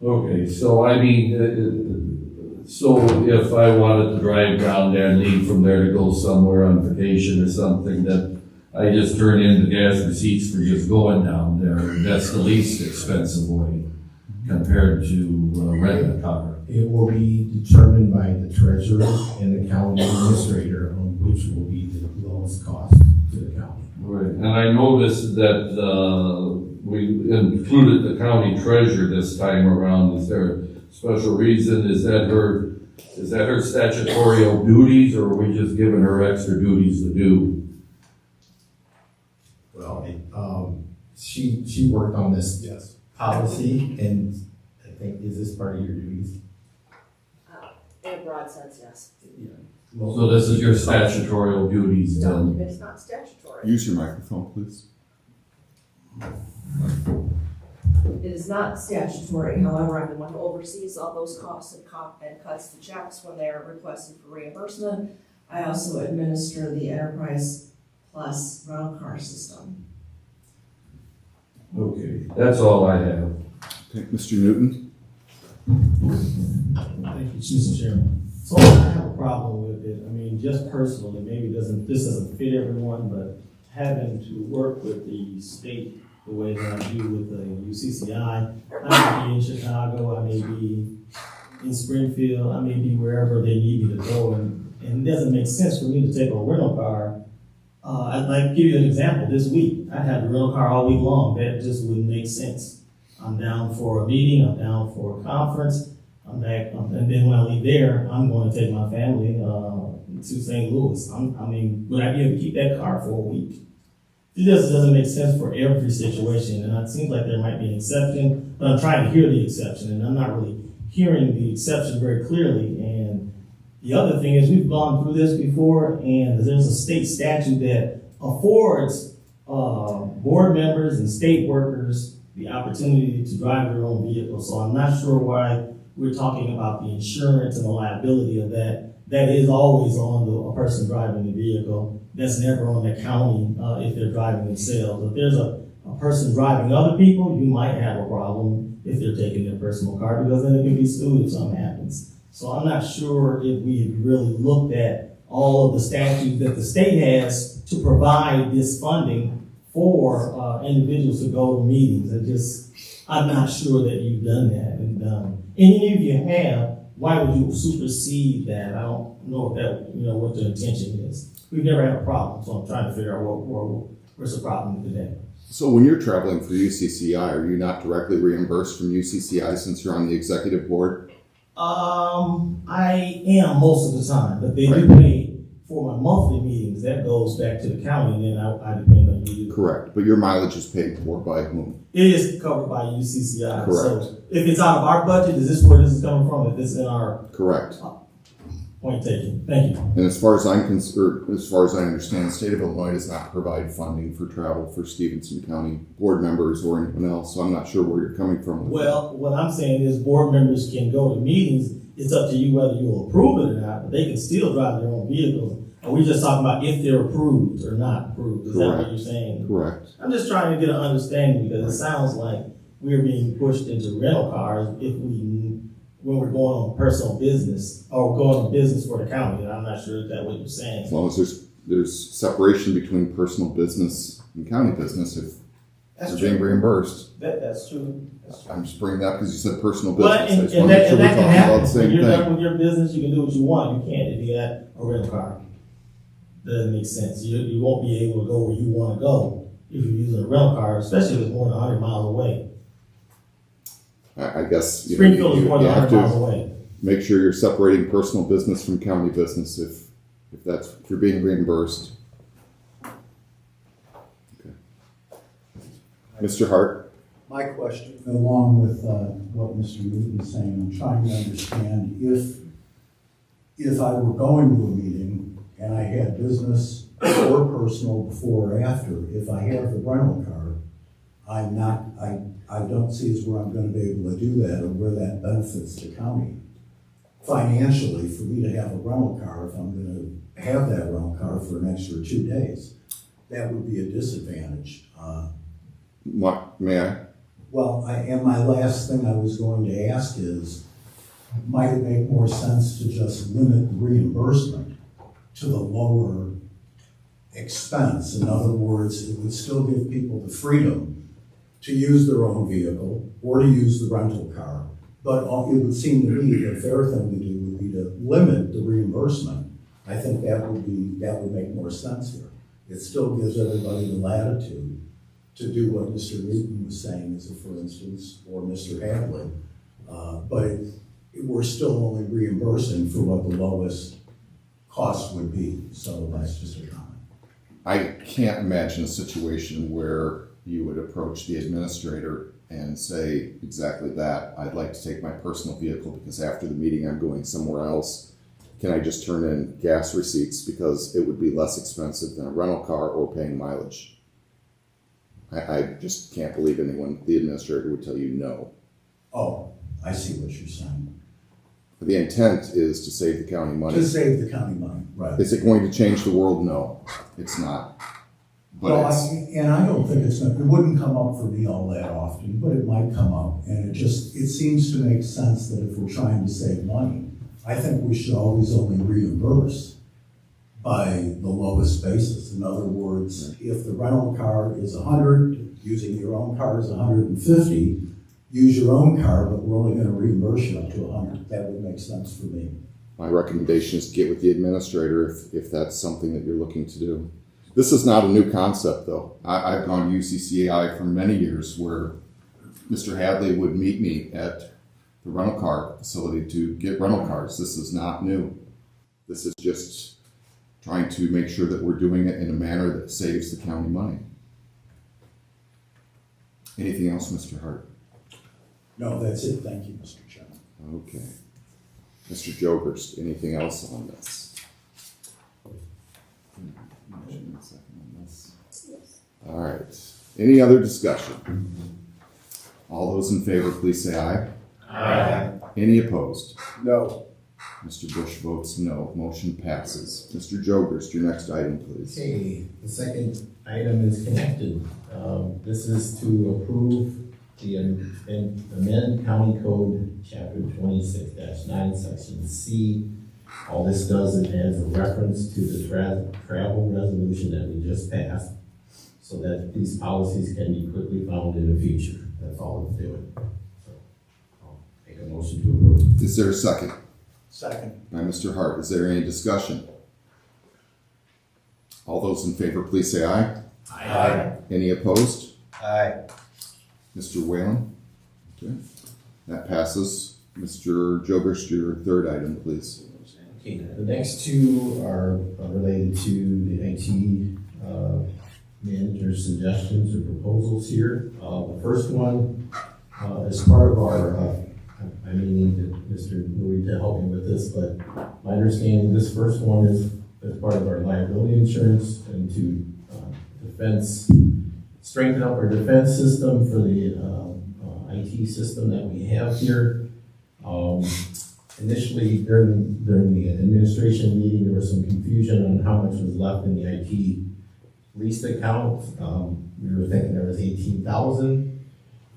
Okay, so I mean, so if I wanted to drive down there and leave from there to go somewhere on vacation or something, that I just turn in the gas receipts for just going down there, and that's the least expensive way compared to renting a car. It will be determined by the treasurer and the county administrator on which will be the lowest cost to the county. Right, and I noticed that we included the county treasurer this time around. Is there a special reason? Is that her statutory duties, or are we just giving her extra duties to do? Well, she worked on this policy, and I think, is this part of your duties? In a broad sense, yes. So this is your statutory duties No, then? it's not statutory. Use your microphone, please. It is not statutory, however, I'm the one who oversees all those costs and cuts the checks when they are requested for reimbursement. I also administer the Enterprise Plus rental car system. Okay, that's all I have. Okay, Mr. Newton? Thank you, Mr. Chairman. So I have a problem with it. I mean, just personally, maybe this doesn't fit everyone, but having to work with the state the way that I do with the UCCI, I may be in Chicago, I may be in Springfield, I may be wherever they need me to go, and it doesn't make sense for me to take a rental car. I'd like to give you an example. This week, I had a rental car all week long. That just wouldn't make sense. I'm down for a meeting, I'm down for a conference, I'm back, and then when I leave there, I'm going to take my family to St. Louis. I mean, would I be able to keep that car for a week? It just doesn't make sense for every situation, and it seems like there might be an exception, but I'm trying to hear the exception, and I'm not really hearing the exception very clearly. And the other thing is, we've gone through this before, and there's a state statute that affords board members and state workers the opportunity to drive their own vehicle. So I'm not sure why we're talking about the insurance and the liability of that. That is always on a person driving the vehicle. That's never on the county if they're driving themselves. If there's a person driving other people, you might have a problem if they're taking their personal car, because then it can be sued if something happens. So I'm not sure if we have really looked at all of the statutes that the state has to provide this funding for individuals to go to meetings. I'm not sure that you've done that. And any of you have, why would you supersede that? I don't know if that, what the intention is. We've never had a problem, so I'm trying to figure out where's the problem today. So when you're traveling for UCCI, are you not directly reimbursed from UCCI since you're on the executive board? I am most of the time, but they do pay for my monthly meetings. That goes back to the county, and then I depend on you. Correct, but your mileage is paid for by whom? It is covered by UCCI. Correct. So if it's out of our budget, is this where this is coming from? If it's in our... Correct. Point taken. Thank you. And as far as I'm concerned, as far as I understand, the state of Illinois does not provide funding for travel for Stephenson County board members or anyone else, so I'm not sure where you're coming from with Well, what I'm saying is board members can go to meetings. It's up to you whether you'll approve it or not, but they can still drive their own vehicles. Are we just talking about if they're approved or not approved? Is that what you're saying? Correct. I'm just trying to get an understanding because it sounds like we're being pushed into rental cars when we're going on personal business or going on business for the county. And I'm not sure if that's what you're saying. As long as there's separation between personal business and county business, if That's they're being true. reimbursed. That's true. I'm just bringing that because you said personal Well, business. I just and want to make sure we're that can talking about happen. the same When you're thing. done with your business, you can do what you want. You can't if you got a rental car. Doesn't make sense. You won't be able to go where you want to go if you're using a rental car, especially if it's more than 100 miles away. I guess you Springfield is more than have 100 miles to away. make sure you're separating personal business from county business if you're being reimbursed. Okay. Mr. Hart? My question, along with what Mr. Newton's saying, I'm trying to understand if I were going to a meeting and I had business or personal before or after, if I have the rental car, I don't see as where I'm gonna be able to do that or where that benefits the county. Financially, for me to have a rental car, if I'm gonna have that rental car for an extra 2 days, that would be a disadvantage. May I? Well, and my last thing I was going to ask is, might it make more sense to just limit the reimbursement to the lower expense? In other words, it would still give people the freedom to use their own vehicle or to use the rental car. But it would seem to me the fair thing to do would be to limit the reimbursement. I think that would make more sense here. It still gives everybody the latitude to do what Mr. Newton was saying, as a for instance, or Mr. Hadley. But we're still only reimbursing for what the lowest cost would be. So that's just a comment. I can't imagine a situation where you would approach the administrator and say exactly that. I'd like to take my personal vehicle because after the meeting I'm going somewhere else. Can I just turn in gas receipts because it would be less expensive than a rental car or paying mileage? I just can't believe the administrator would tell you no. Oh, I see what you're saying. The intent is to save the county money. To save the county money, right. Is it going to change the world? No, it's not. But Well, I don't think it wouldn't come up for me all that often, but it might come up. And it seems to make sense that if we're trying to save money, I think we should always only reimburse by the lowest basis. In other words, if the rental car is 100, using your own car is 150, use your own car, but we're only gonna reimburse you up to 100. That would make sense for me. my recommendation is to get with the administrator if that's something that you're looking to do. This is not a new concept, though. I've gone to UCCAI for many years where Mr. Hadley would meet me at the rental car facility to get rental cars. This is not new. This is just trying to make sure that we're doing it in a manner that saves the county money. Anything else, Mr. Hart? No, that's it. Thank you, Mr. Chairman. Okay. Mr. Jogerst, anything else on this? All right. Any other discussion? All those in favor, please say aye. Aye. Any opposed? No. Mr. Bush votes no. Motion passes. Mr. Jogerst, your next item, please. Okay, the second item is connected. This is to approve the amend County Code Chapter 26-9, Section C. All this does, it adds a reference to the travel resolution that we just passed, so that these policies can be quickly found in the future. That's all it's doing. So I'll make a motion to approve. Is there a second? Second. By Mr. Hart. Is there any discussion? All those in favor, please say aye. Aye. Any opposed? Aye. Mr. Whalen? Okay. That passes. Mr. Jogerst, your third item, please. Okay, the next two are related to the IT manager's suggestions or proposals here. The first one, as part of our I may need Mr. Louis to help me with this, but my understanding, this first one is as part of our liability insurance and to strengthen up our defense system for the IT system that we have here. Initially, during the administration meeting, there was some confusion on how much was left in the IT leased account. We were thinking there was 18,000,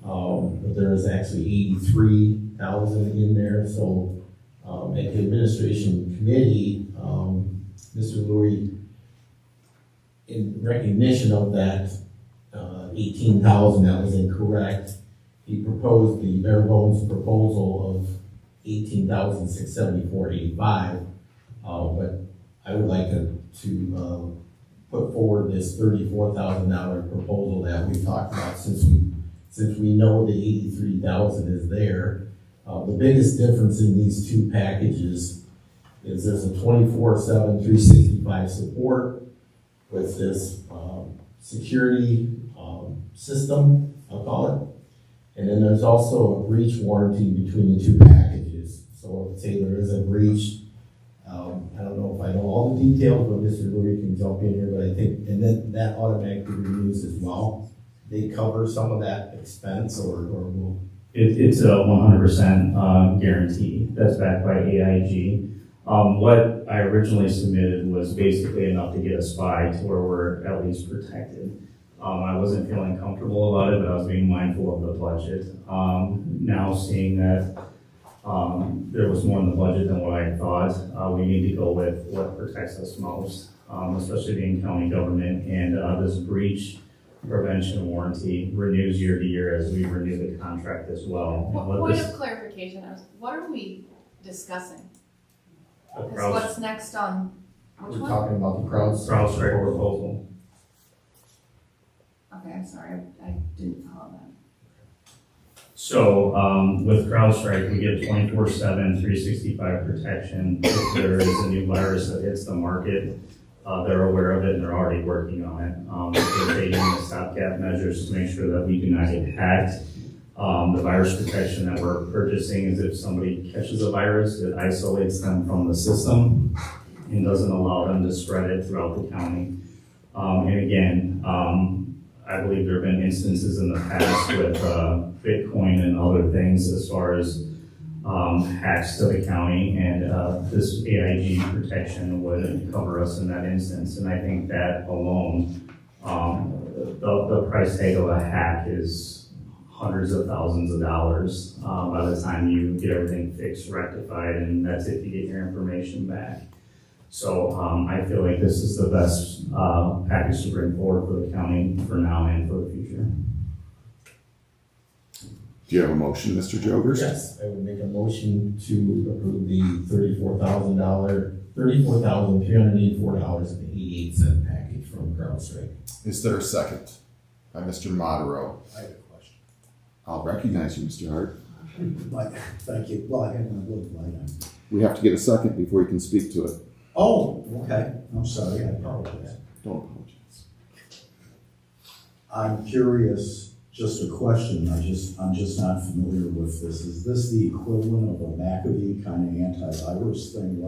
but there was actually 83,000 in there. So at the administration committee, Mr. Louis, in recognition of that 18,000 that was incorrect, he proposed the bare bones proposal of 18,674.85. But I would like to put forward this $34,000 proposal that we talked about since we know the 83,000 is there. The biggest difference in these two packages is there's a 24/7 365 support with this security system, I'll call it. And then there's also a breach warranty between the two packages. So say there is a breach, I don't know if I know all the details, but Mr. Louis can jump in here, but I think, and then that automatically renews as well. They cover some of that expense or will? It's a 100% guarantee that's backed by AIG. What I originally submitted was basically enough to get us by to where we're at least protected. I wasn't feeling comfortable about it, but I was being mindful of the budget. Now seeing that there was more in the budget than what I thought, we need to go with what protects us most, especially being county government. And this breach prevention warranty renews year to year as we renew the contract as well. Point of clarification, what are we discussing? What's next on which We're one? talking about the CrowdStrike proposal. Okay, I'm sorry, I didn't follow that. So with CrowdStrike, we get 24/7, 365 protection. If there is a new virus that hits the market, they're aware of it and they're already working on it. They're taking the stopgap measures to make sure that we do not get hacked. The virus protection that we're purchasing is if somebody catches a virus, it isolates them from the system and doesn't allow them to spread it throughout the county. And again, I believe there have been instances in the past with Bitcoin and other things as far as hacks to the county, and this AIG protection would cover us in that instance. And I think that alone, the price tag of a hack is hundreds of thousands of dollars by the time you get everything fixed, rectified, and that's if you get your information back. So I feel like this is the best package to bring forward for the county for now and for the future. Do you have a motion, Mr. Jogers? Yes, I would make a motion to approve the $34,384.88 package from CrowdStrike. Is there a second? By Mr. Modero. I have a question. I'll recognize you, Mr. Hart. Thank you. Well, I had my little light on. We have to get a second before you can speak to it. Oh, okay. I'm sorry. I apologize. Don't apologize. I'm curious, just a question. I'm just not familiar with this. Is this the equivalent of a McAfee kind of antivirus thing?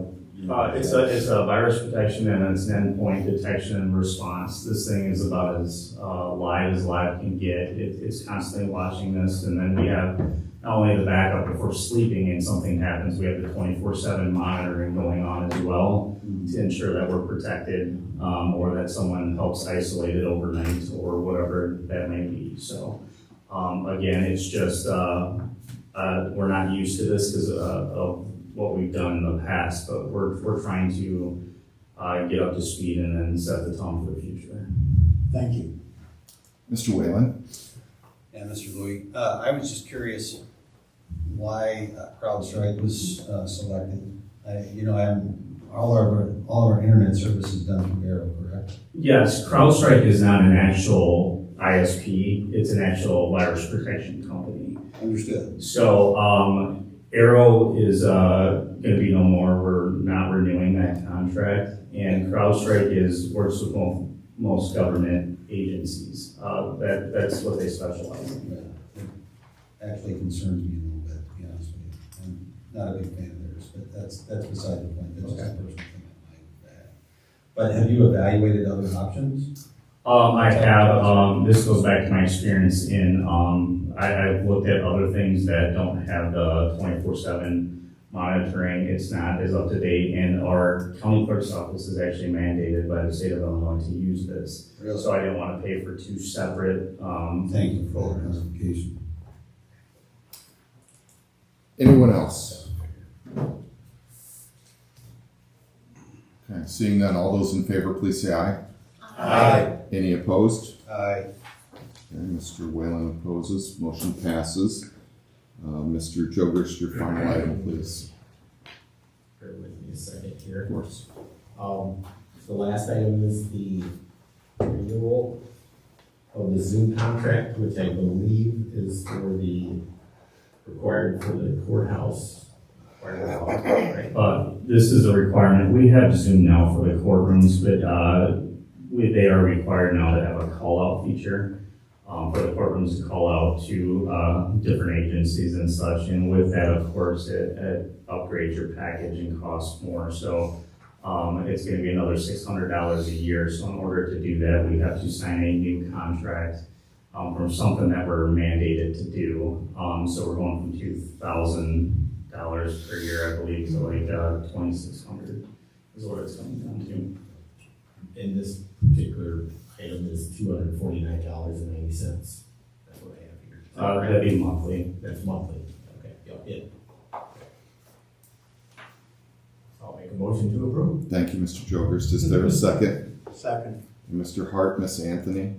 It's a virus protection and it's an endpoint detection and response. This thing is about as live can get. It's constantly watching this, and then we have not only the backup if we're sleeping and something happens, we have the 24/7 monitoring going on as well to ensure that we're protected or that someone helps isolate it overnight or whatever that may be. So again, it's just we're not used to this because of what we've done in the past, but we're trying to get up to speed and then set the tone for the future. Thank you. Mr. Whalen? Yeah, Mr. Louis, I was just curious why CrowdStrike was selected. All our internet service is done through Arrow, correct? Yes, CrowdStrike is not an actual ISP, it's an actual virus protection company. Understood. So Arrow is going to be no more. We're not renewing that contract. And CrowdStrike works with most government agencies. That's what they specialize in. It actually concerns me a little bit, to be honest with you. not a big fan of theirs, but that's beside the point. That's just a personal thing I like with that. But have you evaluated other options? I have, this goes back to my experience in, I've looked at other things that don't have the 24/7 monitoring. It's not as up to date, and our county clerk's office is actually mandated by the state of Illinois to use this. Really? So I didn't want to pay for two separate, Thank you for that clarification. Anyone else? Okay, seeing none, all those in favor, please say aye. Aye. Any opposed? Aye. Okay, Mr. Whalen opposes, motion passes. Mr. Jogers, your final item, please. Bear with me a second here. Of course. The last item is the renewal of the Zoom contract, which I believe is for the required for the courthouse. Right? This is a requirement. We have Zoom now for the courtrooms, but they are required now to have a call-out feature for the courtrooms to call out to different agencies and such. And with that, of course, it upgrades your package and costs more. So it's going to be another $600 a year. So in order to do that, we have to sign a new contract from something that we're mandated to do. So we're going from $2,000 per year, I believe, to like $2,600 is what it's coming down to. And this particular item is $249.90. That's what I have here. That'd be monthly. That's monthly. Okay. Yep. I'll make a motion to approve. Thank you, Mr. Jogers. Is there a second? Second. Mr. Hart, Miss Anthony?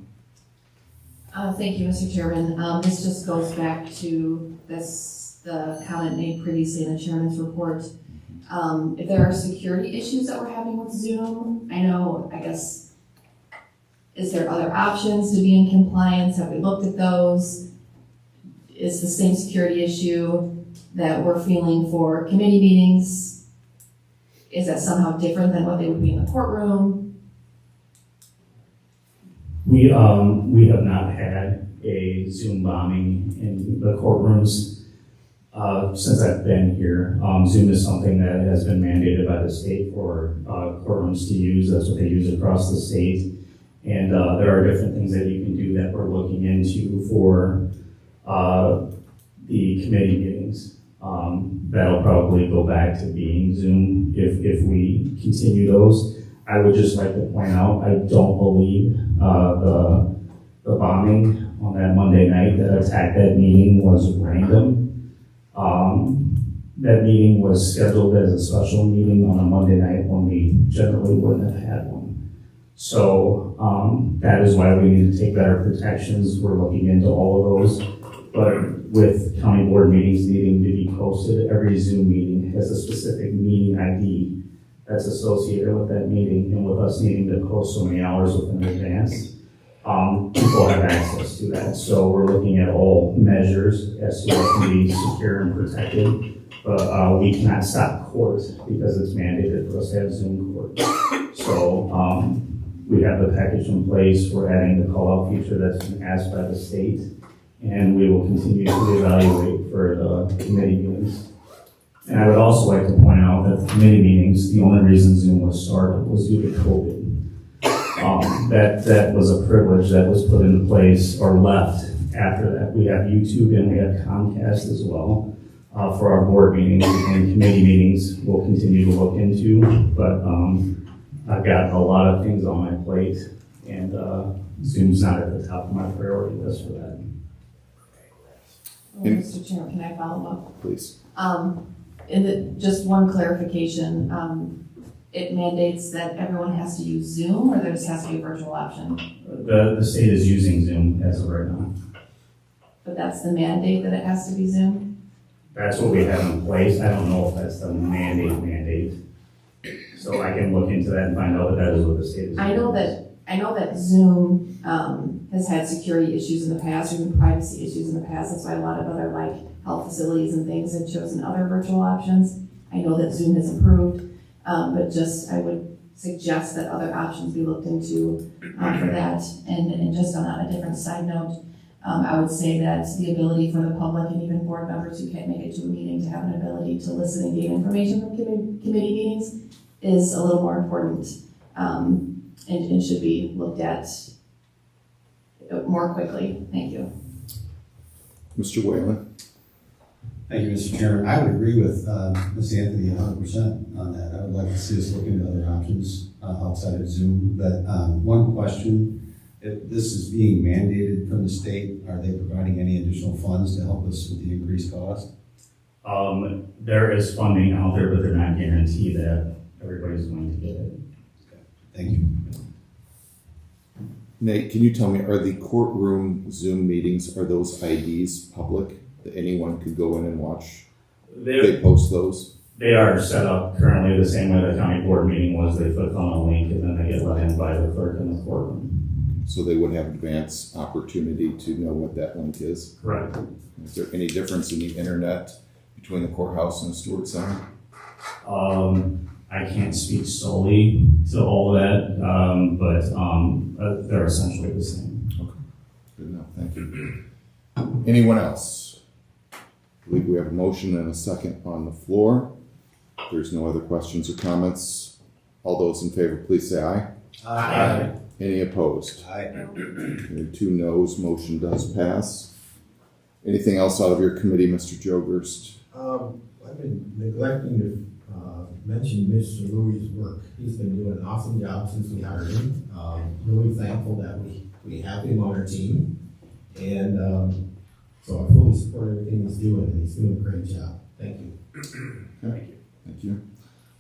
Thank you, Mr. Chairman. This just goes back to the comment made previously in the chairman's report. If there are security issues that we're having with Zoom, is there other options to be in compliance? Have we looked at those? Is the same security issue that we're feeling for committee meetings? Is that somehow different than what they would be in the courtroom? We have not had a Zoom bombing in the courtrooms since I've been here. Zoom is something that has been mandated by the state for courtrooms to use. That's what they use across the state. And there are different things that you can do that we're looking into for the committee meetings. That'll probably go back to being Zoom if we continue those. I would just like to point out, I don't believe the bombing on that Monday night that attacked that meeting was random. That meeting was scheduled as a special meeting on a Monday night when we generally wouldn't have had one. So that is why we need to take better protections. We're looking into all of those. But with county board meetings needing to be posted, every Zoom meeting has a specific meeting ID that's associated with that meeting, and with us needing to post so many hours within advance, people have access to that. So we're looking at all measures as to what can be secure and protected, but we cannot stop court because it's mandated for us to have Zoom court. So we have the package in place. We're adding the call-out feature that's been asked by the state, and we will continue to evaluate for the committee meetings. And I would also like to point out that the committee meetings, the only reason Zoom was started was due to COVID. That was a privilege that was put into place or left after that. We have YouTube and we have Comcast as well for our board meetings and committee meetings. We'll continue to look into, but I've got a lot of things on my plate, and Zoom's not at the top of my priority list for that. Mr. Chairman, can I follow up? Please. Just one clarification. It mandates that everyone has to use Zoom, or there just has to be a virtual option? The state is using Zoom as of right now. But that's the mandate, that it has to be Zoom? That's what we have in place. I don't know if that's the mandate. So I can look into that and find out if that is what the state is using. I know that Zoom has had security issues in the past, or even privacy issues in the past. That's why a lot of other health facilities and things have chosen other virtual options. I know that Zoom has improved, but I would suggest that other options be looked into for that. And just on a different side note, I would say that the ability for the public and even board members who can't make it to a meeting to have an ability to listen and gain information from committee meetings is a little more important, and should be looked at more quickly. Thank you. Mr. Whalen? Thank you, Mr. Chairman. I would agree with Ms. Anthony 100% on that. I would like to see us look into other options outside of Zoom. But one question, if this is being mandated from the state, are they providing any additional funds to help us with the increased cost? There is funding out there, but they're not guaranteed that everybody's going to get it. Okay. Thank you. Nate, can you tell me, are the courtroom Zoom meetings, are those IDs public that anyone could go in and watch? They post those? They are set up currently the same way the county board meeting was. They click on a link and then they get let in by the clerk in the courtroom. So they would have advance opportunity to know what that link is? Correct. Is there any difference in the internet between the courthouse and Stewart Center? I can't speak solely to all of that, but they're essentially the same. Okay, good enough, thank you. Anyone else? I believe we have a motion and a second on the floor. If there's no other questions or comments, all those in favor, please say aye. Aye. Any opposed? Aye. There are 2 noes, motion does pass. Anything else out of your committee, Mr. Joe Gerst? I've been neglecting to mention Mr. Louis' work. He's been doing an awesome job since we hired him. Really thankful that we have him on our team. And so I fully support everything he's doing, and he's doing a great job. Thank you. Okay. Thank you.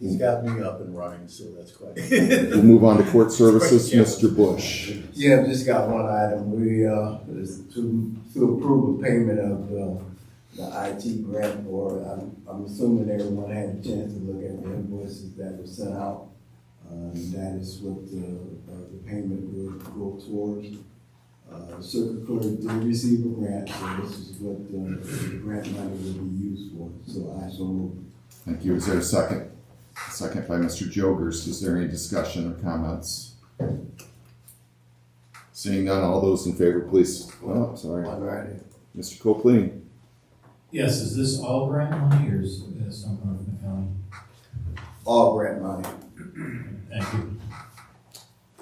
He's got me up and running, so that's quite. We'll move on to court services, Mr. Bush. Yeah, just got one item. We, is to approve a payment of, the IT grant for, I'm assuming everyone had a chance to look at the invoices that were sent out. That is what the payment will go towards. Circuit clerk did receive a grant, so this is what the grant money will be used for. So I so move. Thank you. Is there a second? Second by Mr. Jogers. Is there any discussion or comments? Seeing none, all those in favor, please. Oh, sorry. Mr. Copeland. Yes, is this all grant money or is some from the county? All grant money. Thank you.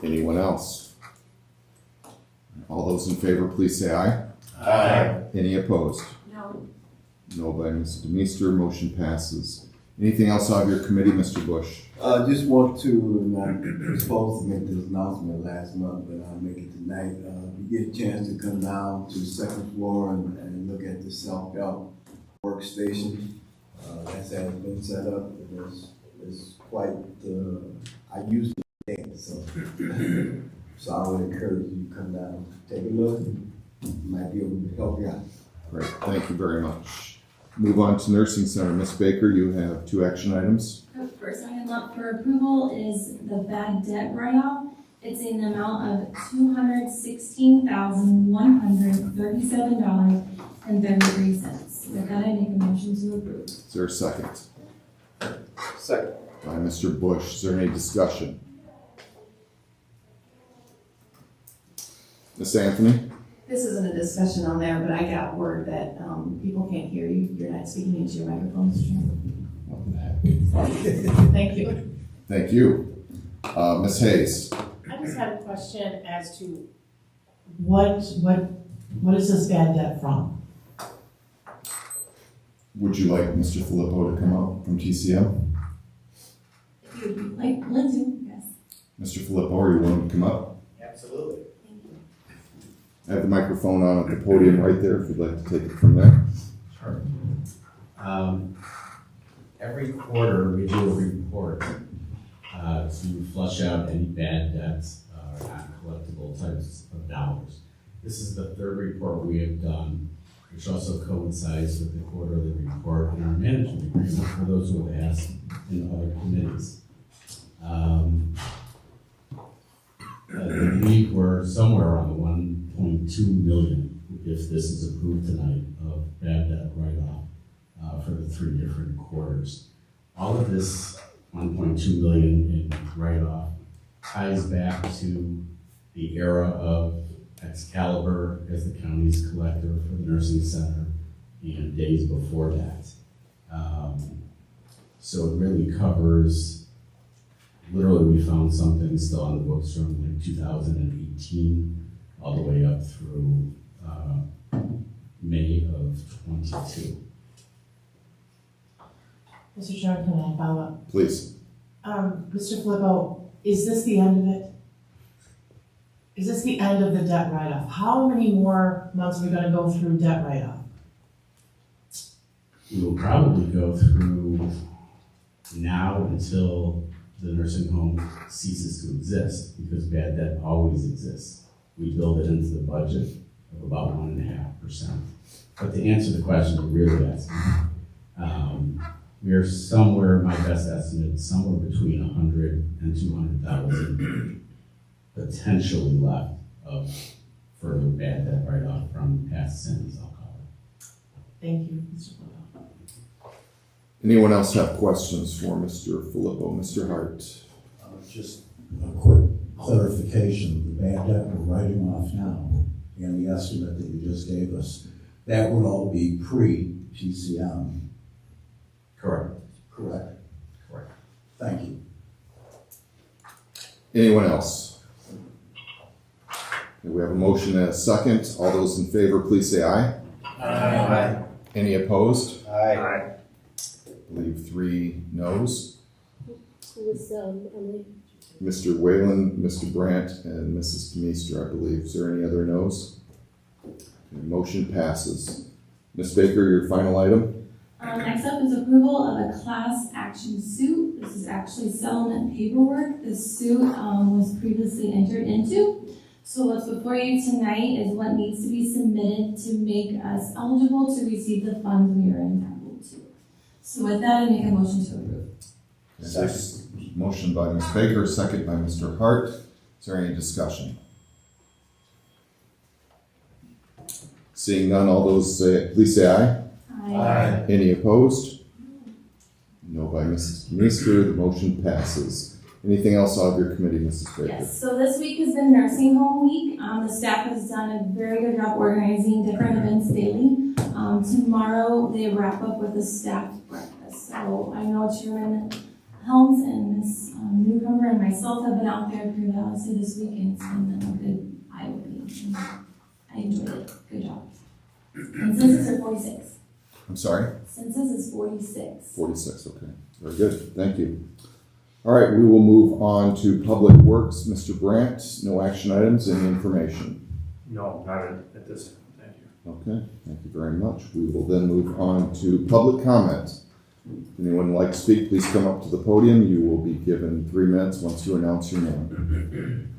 Anyone else? All those in favor, please say aye. Aye. Any opposed? No. No by Mr. Demeester. Motion passes. Anything else out of your committee, Mr. Bush? Just want to, I was supposed to make this announcement last month, but I'll make it tonight. You get a chance to come down to the second floor and look at the self-help workstation. That has been set up. It's quite, I used it today, so I would encourage you to come down, take a look, and might be able to help you out. Great, thank you very much. Move on to Nursing Center. Ms. Baker, you have 2 action items. The first item up for approval is the bad debt write-off. It's in the amount of $216,137.33. With that, I make a motion to approve. Is there a second? Second. By Mr. Bush. Is there any discussion? Ms. Anthony? This isn't a discussion on there, but I got word that people can't hear you. You're not speaking into your microphone, Mr. Chairman. What the heck? Thank you. Thank you. Ms. Hayes? I just had a question as to what is this bad debt from? Would you like Mr. Filippo to come up from TCM? If you would like to, yes. Mr. Filippo, are you willing to come up? Absolutely. I have the microphone on at the podium right there if you'd like to take it from there. Sure. Every quarter we do a report to flush out any bad debts or non-collectible types of dollars. This is the 3rd report we have done, which also coincides with the quarterly report in our management agreement for those who have asked in other committees. I believe we're somewhere around 1.2 million, if this is approved tonight, of bad debt write-off for the 3 different quarters. All of this 1.2 million in write-off ties back to the era of Excalibur as the county's collector for the nursing center, and days before that. So it really covers, literally we found something still on the books from like 2018 all the way up through May of 22. Mr. Chair, can I follow up? Please. Mr. Filippo, is this the end of it? Is this the end of the debt write-off? How many more months are we gonna go through debt write-off? We will probably go through now until the nursing home ceases to exist, because bad debt always exists. We build it into the budget of about 1.5%. But to answer the question you're really asking, we are somewhere, my best estimate, somewhere between 100 and 200,000 potentially left of further bad debt write-off from past sins, I'll call it. Thank you, Mr. Filippo. Anyone else have questions for Mr. Filippo? Mr. Hart? Just a quick clarification, the bad debt we're writing off now, and the estimate that you just gave us, that would all be pre-TCM. Correct. Correct. Correct. Thank you. Anyone else? We have a motion and a second. All those in favor, please say aye. Aye. Any opposed? Aye. I believe 3 noes. Who was, Emily? Mr. Whalen, Mr. Brandt, and Mrs. Demeester, I believe. Is there any other noes? The motion passes. Ms. Baker, your final item? Next up is approval of a class action suit. This is actually settlement paperwork. This suit was previously entered into. So what's before you tonight is what needs to be submitted to make us eligible to receive the funds we are entitled to. So with that, I make a motion to approve. There's a motion by Ms. Baker, second by Mr. Hart. Is there any discussion? Seeing none, all those please say aye. Aye. Any opposed? No by Mrs. Demeester. The motion passes. Anything else out of your committee, Mrs. Baker? Yes, so this week has been Nursing Home Week. The staff has done a very good job organizing different events daily. Tomorrow they wrap up with a staffed breakfast. So I know Chairman Helms and Ms. Newcomer and myself have been out there periodically this week, and it's been a good eye-opening. I enjoyed it. Good job. And census are 46. I'm sorry? Census is 46. 46, okay. Very good. Thank you. All right, we will move on to Public Works. Mr. Brandt, no action items, any information? No, not at this time. Thank you. Okay, thank you very much. We will then move on to public comment. If anyone would like to speak, please come up to the podium. You will be given 3 minutes once you announce your name.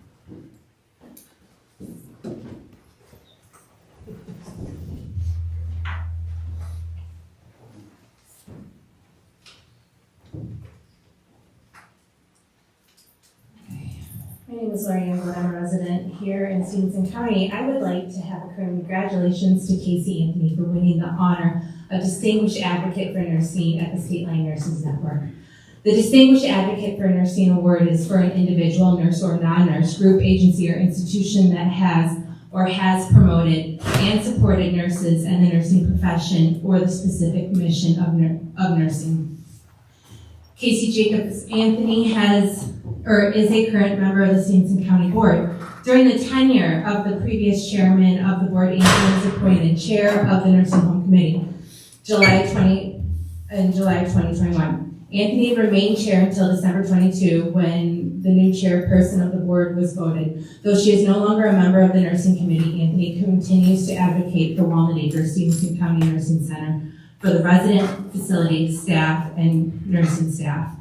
My name is Lori Amber. I'm a resident here in Stephenson County. I would like to have a congratulations to Casey Anthony for winning the honor of Distinguished Advocate for Nursing at the State Line Nurses Network. The Distinguished Advocate for Nursing Award is for an individual, nurse or non-nurse, group, agency, or institution that has promoted and supported nurses and the nursing profession or the specific mission of nursing. Casey Jacobs Anthony is a current member of the Stephenson County Board. During the tenure of the previous chairman of the board, Anthony was appointed chair of the Nursing Home Committee in July 2021. Anthony remained chair until December 22 when the new chairperson of the board was voted. Though she is no longer a member of the Nursing Committee, Anthony continues to advocate for Walnut Acres Stephenson County Nursing Center for the resident, facility, staff, and nursing staff.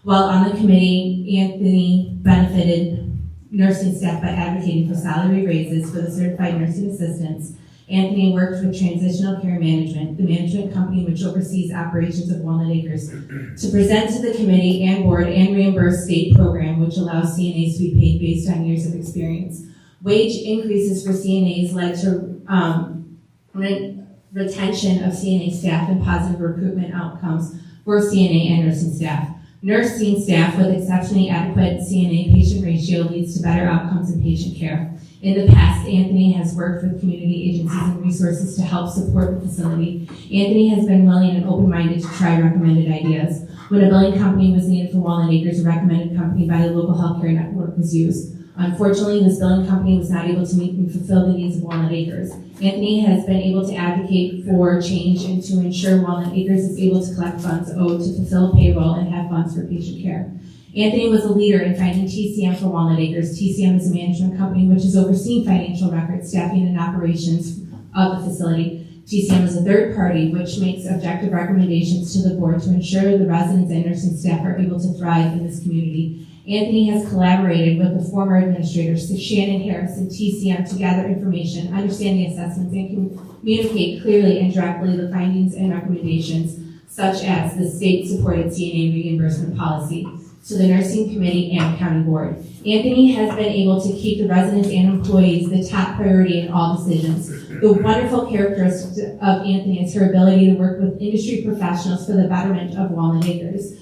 While on the committee, Anthony benefited nursing staff by advocating for salary raises for the certified nursing assistants. Anthony worked with Transitional Care Management, the management company which oversees operations of Walnut Acres, to present to the committee and board and reimburse state program which allows CNAs to be paid based on years of experience. Wage increases for CNAs led to retention of CNA staff and positive recruitment outcomes for CNA and nursing staff. Nursing staff with exceptionally adequate CNA-patient ratio leads to better outcomes in patient care. In the past, Anthony has worked with community agencies and resources to help support the facility. Anthony has been willing and open-minded to try recommended ideas. When a billing company was needed for Walnut Acres, a recommended company by the local healthcare network was used. Unfortunately, this billing company was not able to meet and fulfill the needs of Walnut Acres. Anthony has been able to advocate for change and to ensure Walnut Acres is able to collect funds owed to fulfill payroll and have funds for patient care. Anthony was a leader in finding TCM for Walnut Acres. TCM is a management company which has overseen financial records, staffing, and operations of the facility. TCM is a third party which makes objective recommendations to the board to ensure the residents and nursing staff are able to thrive in this community. Anthony has collaborated with the former administrators, Shannon Harris and TCM, to gather information, understand the assessments, and communicate clearly and directly the findings and recommendations, such as the state-supported CNA reimbursement policy, to the nursing committee and county board. Anthony has been able to keep the residents and employees the top priority in all decisions. The wonderful characteristic of Anthony is her ability to work with industry professionals for the betterment of Walnut Acres.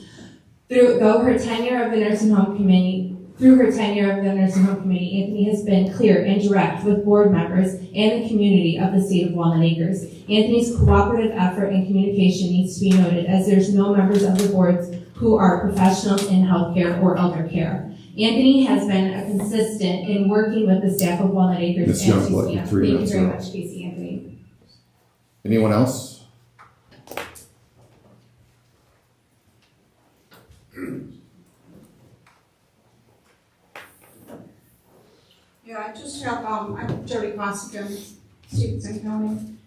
Through her tenure of the nursing home committee, Anthony has been clear and direct with board members and the community of the state of Walnut Acres. Anthony's cooperative effort and communication needs to be noted, as there's no members of the boards who are professionals in healthcare or elder care. Anthony has been consistent in working with the staff of Walnut Acres. Ms. Youngblood, Thank you 3 minutes. very much, Casey Anthony. Anyone else? Yeah, I just have, I'm Jody Costigan, Stephenson County.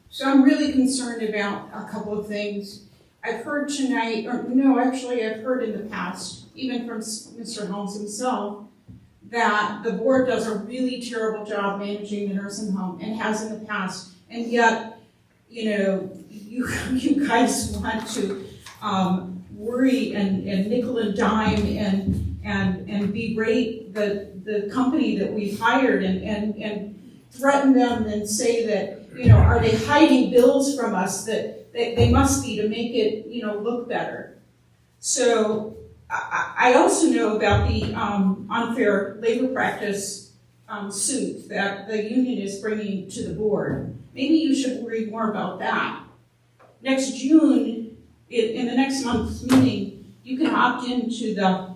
So I'm really concerned about a couple of things. I've heard tonight, or no, actually I've heard in the past, even from Mr. Holmes himself, that the board does a really terrible job managing the nursing home and has in the past. And yet, you know, you guys want to worry and nickel and dime and berate the company that we've hired and threaten them and say that, you know, are they hiding bills from us that they must be to make it, you know, look better. So I also know about the unfair labor practice suit that the union is bringing to the board. Maybe you should worry more about that. Next June, in the next month's meeting, you can opt into the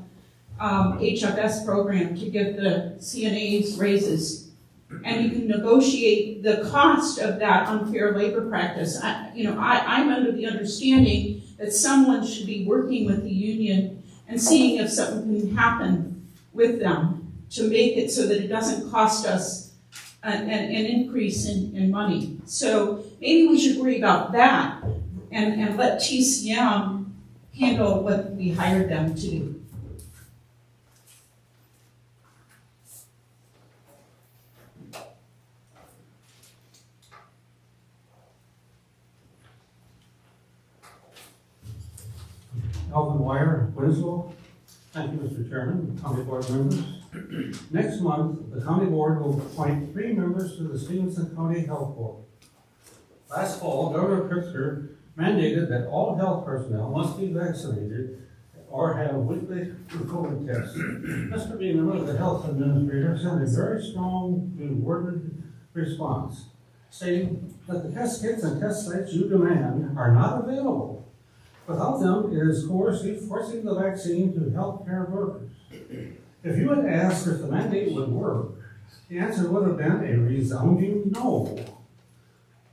HFS program to get the CNA's raises. And you can negotiate the cost of that unfair labor practice. I'm under the understanding that someone should be working with the union and seeing if something can happen with them to make it so that it doesn't cost us an increase in money. So maybe we should worry about that and let TCM handle what we hired them to do. Alvin Wire, Winslow. Thank you, Mr. Chairman, county board members. Next month, the county board will appoint 3 members to the Stephenson County Health Board. Last fall, Governor Pritzker mandated that all health personnel must be vaccinated or have weekly COVID tests. Mr. Beaman, the health administrator, sent a very strong and worded response, stating that the test kits and test sites you demand are not available. Without them, it is coercive, forcing the vaccine to healthcare workers. If you had asked if the mandate would work, the answer would have been a resounding no.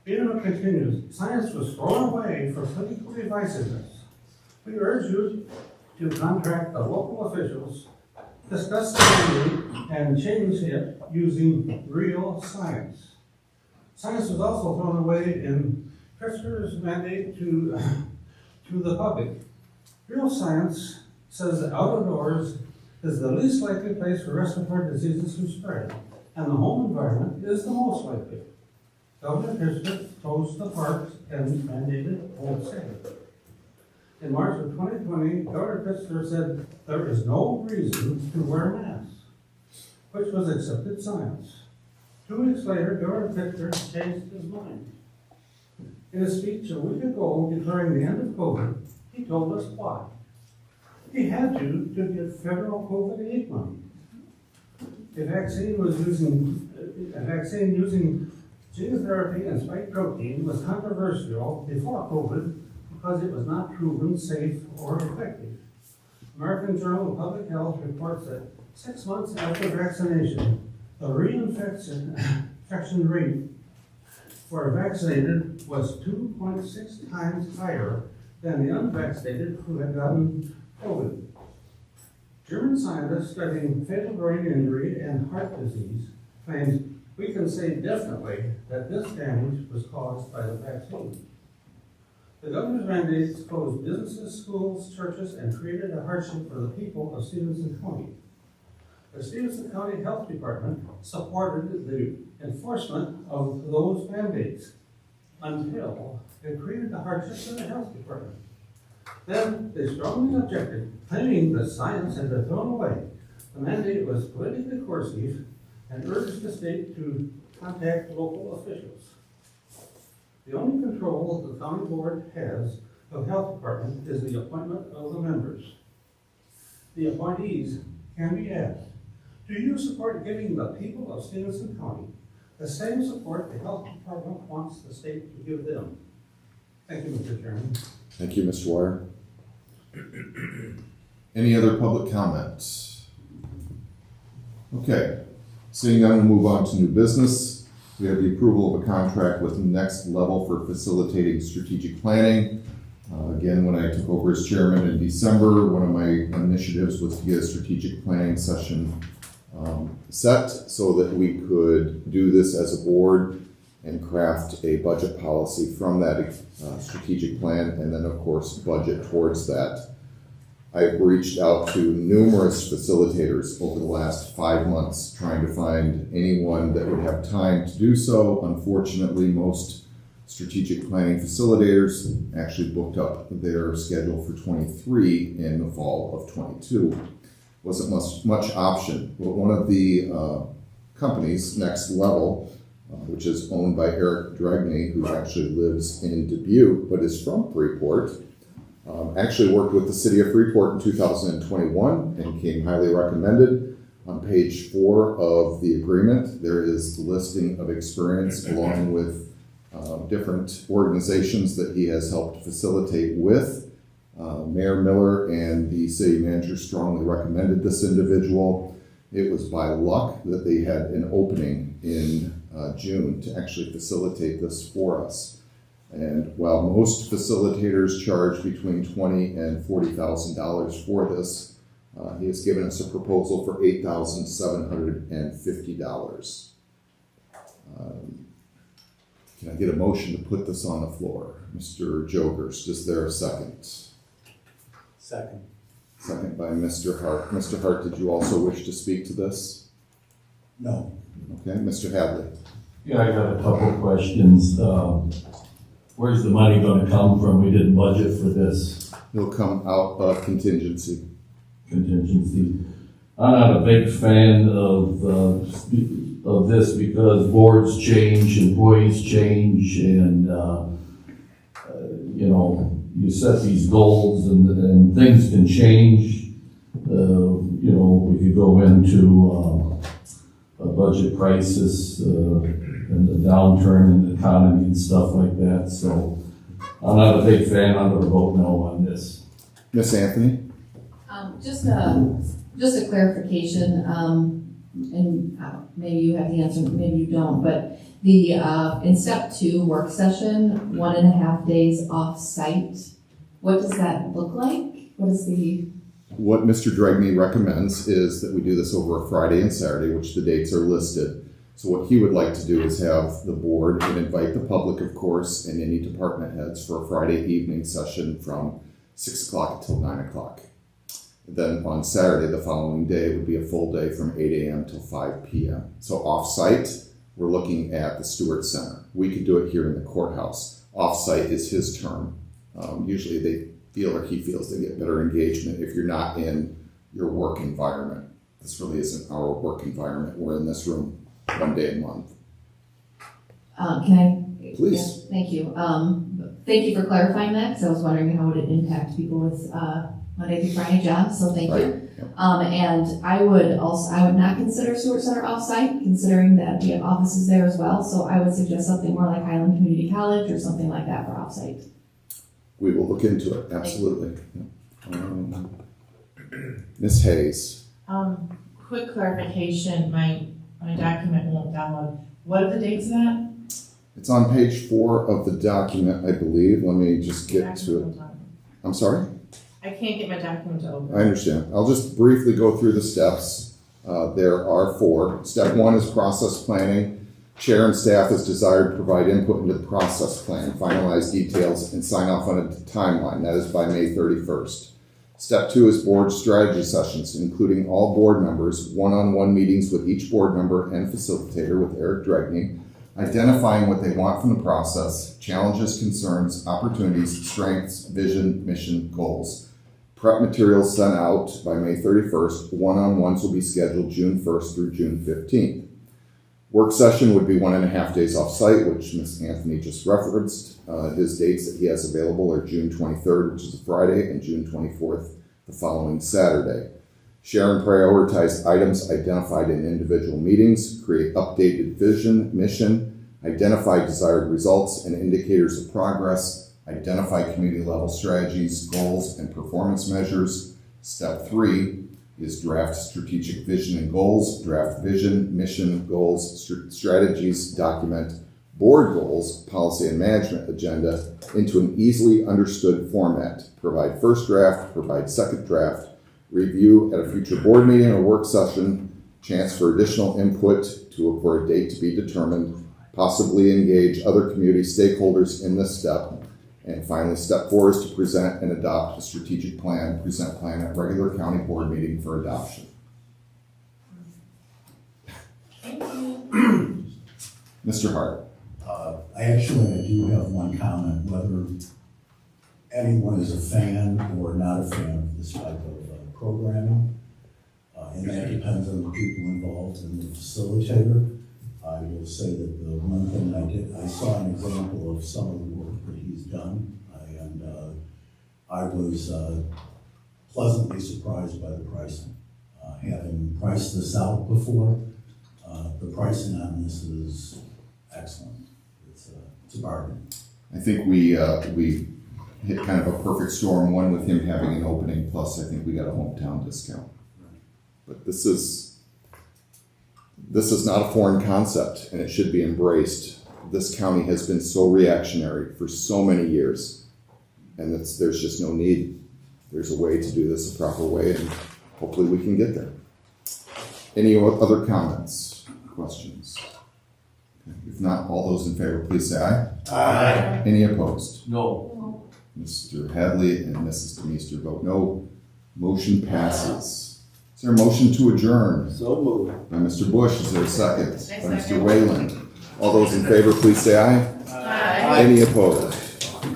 Beaman continues, science was thrown away for political divisiveness. We urge you to contract the local officials, discuss the mandate, and change it using real science. Science was also thrown away in Pritzker's mandate to the public. Real science says that out of doors is the least likely place for respiratory diseases to spread, and the home environment is the most likely. Governor Pritzker closed the parks and mandated home stay. In March of 2020, Governor Pritzker said there is no reason to wear masks, which was accepted science. 2 weeks later, Governor Pritzker changed his mind. In a speech a week ago declaring the end of COVID, He told us why. He had to get federal COVID aid money. A vaccine using gene therapy and spike protein was controversial before COVID because it was not proven safe or effective. American Journal of Public Health reports that 6 months after vaccination, the reinfection rate for vaccinated was 2.6 times higher than the unvaccinated who had gotten COVID. German scientists studying fatal brain injury and heart disease claims we can say definitely that this damage was caused by the vaccine. The governor's mandates closed businesses, schools, churches, and created a hardship for the people of Stephenson County. The Stephenson County Health Department supported the enforcement of those mandates until it created a hardship for the health department. Then they strongly objected, claiming that science had been thrown away. The mandate was politically coercive and urged the state to contact local officials. The only control the county board has of health department is the appointment of the members. The appointees can be asked, do you support giving the people of Stephenson County the same support the health department wants the state to give them? Thank you, Mr. Chairman. Thank you, Mr. Wire. Any other public comments? Okay, seeing none, we'll move on to new business. We have the approval of a contract with Next Level for facilitating strategic planning. Again, when I took over as chairman in December, one of my initiatives was to get a strategic planning session set so that we could do this as a board and craft a budget policy from that strategic plan, and then of course budget towards that. I've reached out to numerous facilitators over the last 5 months trying to find anyone that would have time to do so. Unfortunately, most strategic planning facilitators actually booked up their schedule for 23 in the fall of 22. Wasn't much option, but one of the companies, Next Level, which is owned by Eric Dragney, who actually lives in Dubuque but is from Freeport, actually worked with the city of Freeport in 2021 and came highly recommended. On page 4 of the agreement, there is the listing of experience along with different organizations that he has helped facilitate with. Mayor Miller and the city manager strongly recommended this individual. It was by luck that they had an opening in June to actually facilitate this for us. And while most facilitators charge between $20,000 and $40,000 for this, he has given us a proposal for $8,750. Can I get a motion to put this on the floor? Mr. Jokers, is there a second? Second. Second by Mr. Hart. Mr. Hart, did you also wish to speak to this? No. Okay, Mr. Hadley. Yeah, I got a couple of questions. Where's the money going to come from? We didn't budget for this. It'll come out of contingency. Contingency. I'm not a big fan of this because boards change, employees change, and you set these goals and things can change. We could go into a budget crisis and the downturn in the economy and stuff like that. So I'm not a big fan. I'm going to vote no on this. Miss Anthony? Just a clarification, and maybe you have the answer, maybe you don't, but the in step 2 work session, 1.5 days off-site, what does that look like? What Mr. Dragney recommends is that we do this over a Friday and Saturday, which the dates are listed. So what he would like to do is have the board and invite the public, of course, and any department heads for a Friday evening session from 6 o'clock until 9 o'clock. Then on Saturday, the following day, would be a full day from 8 a.m. till 5 p.m. So off-site, we're looking at the Stewart Center. We could do it here in the courthouse. Off-site is his term. Usually they feel, or he feels, they get better engagement if you're not in your work environment. This really isn't our work environment. We're in this room 1 day a month. Can Please. Yeah, thank you. Thank you for clarifying that, because I was wondering how would it impact people with Monday through Friday jobs, so thank you. And I would not consider Stewart Center off-site, considering that we have offices there as well, so I would suggest something more like Highland Community College or something like that for off-site. We will look into it, absolutely. Ms. Hayes. Quick clarification, my document won't download. What are the dates of that? It's on page 4 of the document, I believe. Let me just get to it. I'm sorry? I can't get my document to open. I understand. I'll just briefly go through the steps. There are 4. Step 1 is process planning. Chair and staff is desired to provide input into the process plan, finalize details, and sign off on a timeline. That is by May 31st. Step 2 is board strategy sessions, including all board members, one-on-one meetings with each board member and facilitator with Eric Dregney, identifying what they want from the process, challenges, concerns, opportunities, strengths, vision, mission, goals. Prep materials sent out by May 31st. One-on-ones will be scheduled June 1st through June 15th. Work session would be 1.5 days off-site, which Ms. Anthony just referenced. His dates that he has available are June 23rd, which is a Friday, and June 24th, the following Saturday. Share and prioritize items identified in individual meetings, create updated vision, mission, identify desired results and indicators of progress, identify community-level strategies, goals, and performance measures. Step 3 is draft strategic vision and goals, draft vision, mission, goals, strategies, document board goals, policy and management agenda into an easily understood format. Provide first draft, provide second draft, review at a future board meeting or work session, chance for additional input for a date to be determined, possibly engage other community stakeholders in this step. And finally, step 4 is to present and adopt a strategic plan, present plan at regular county board meeting for adoption. Mr. Hart. I do have one comment, whether anyone is a fan or not a fan of this type of programming, and that depends on the people involved and the facilitator. I will say that the one thing I saw an example of some of the work that he's done, and I was pleasantly surprised by the pricing. Having priced this out before, the pricing on this is excellent. It's a bargain. I think we hit kind of a perfect storm, one with him having an opening, plus I think we got a hometown discount. But this is not a foreign concept, and it should be embraced. This county has been so reactionary for so many years, and there's just no need. There's a way to do this a proper way, and hopefully we can get there. Any other comments, questions? If not, all those in favor, please say aye. Aye. Any opposed? No. Mr. Hadley and Mrs. Demeester vote no. Motion passes. Is there a motion to adjourn? So moved. By Mr. Bush, is there a second? By Mr. Whalen. All those in favor, please say aye. Aye. Any opposed?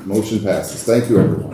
Motion passes. Thank you, everyone.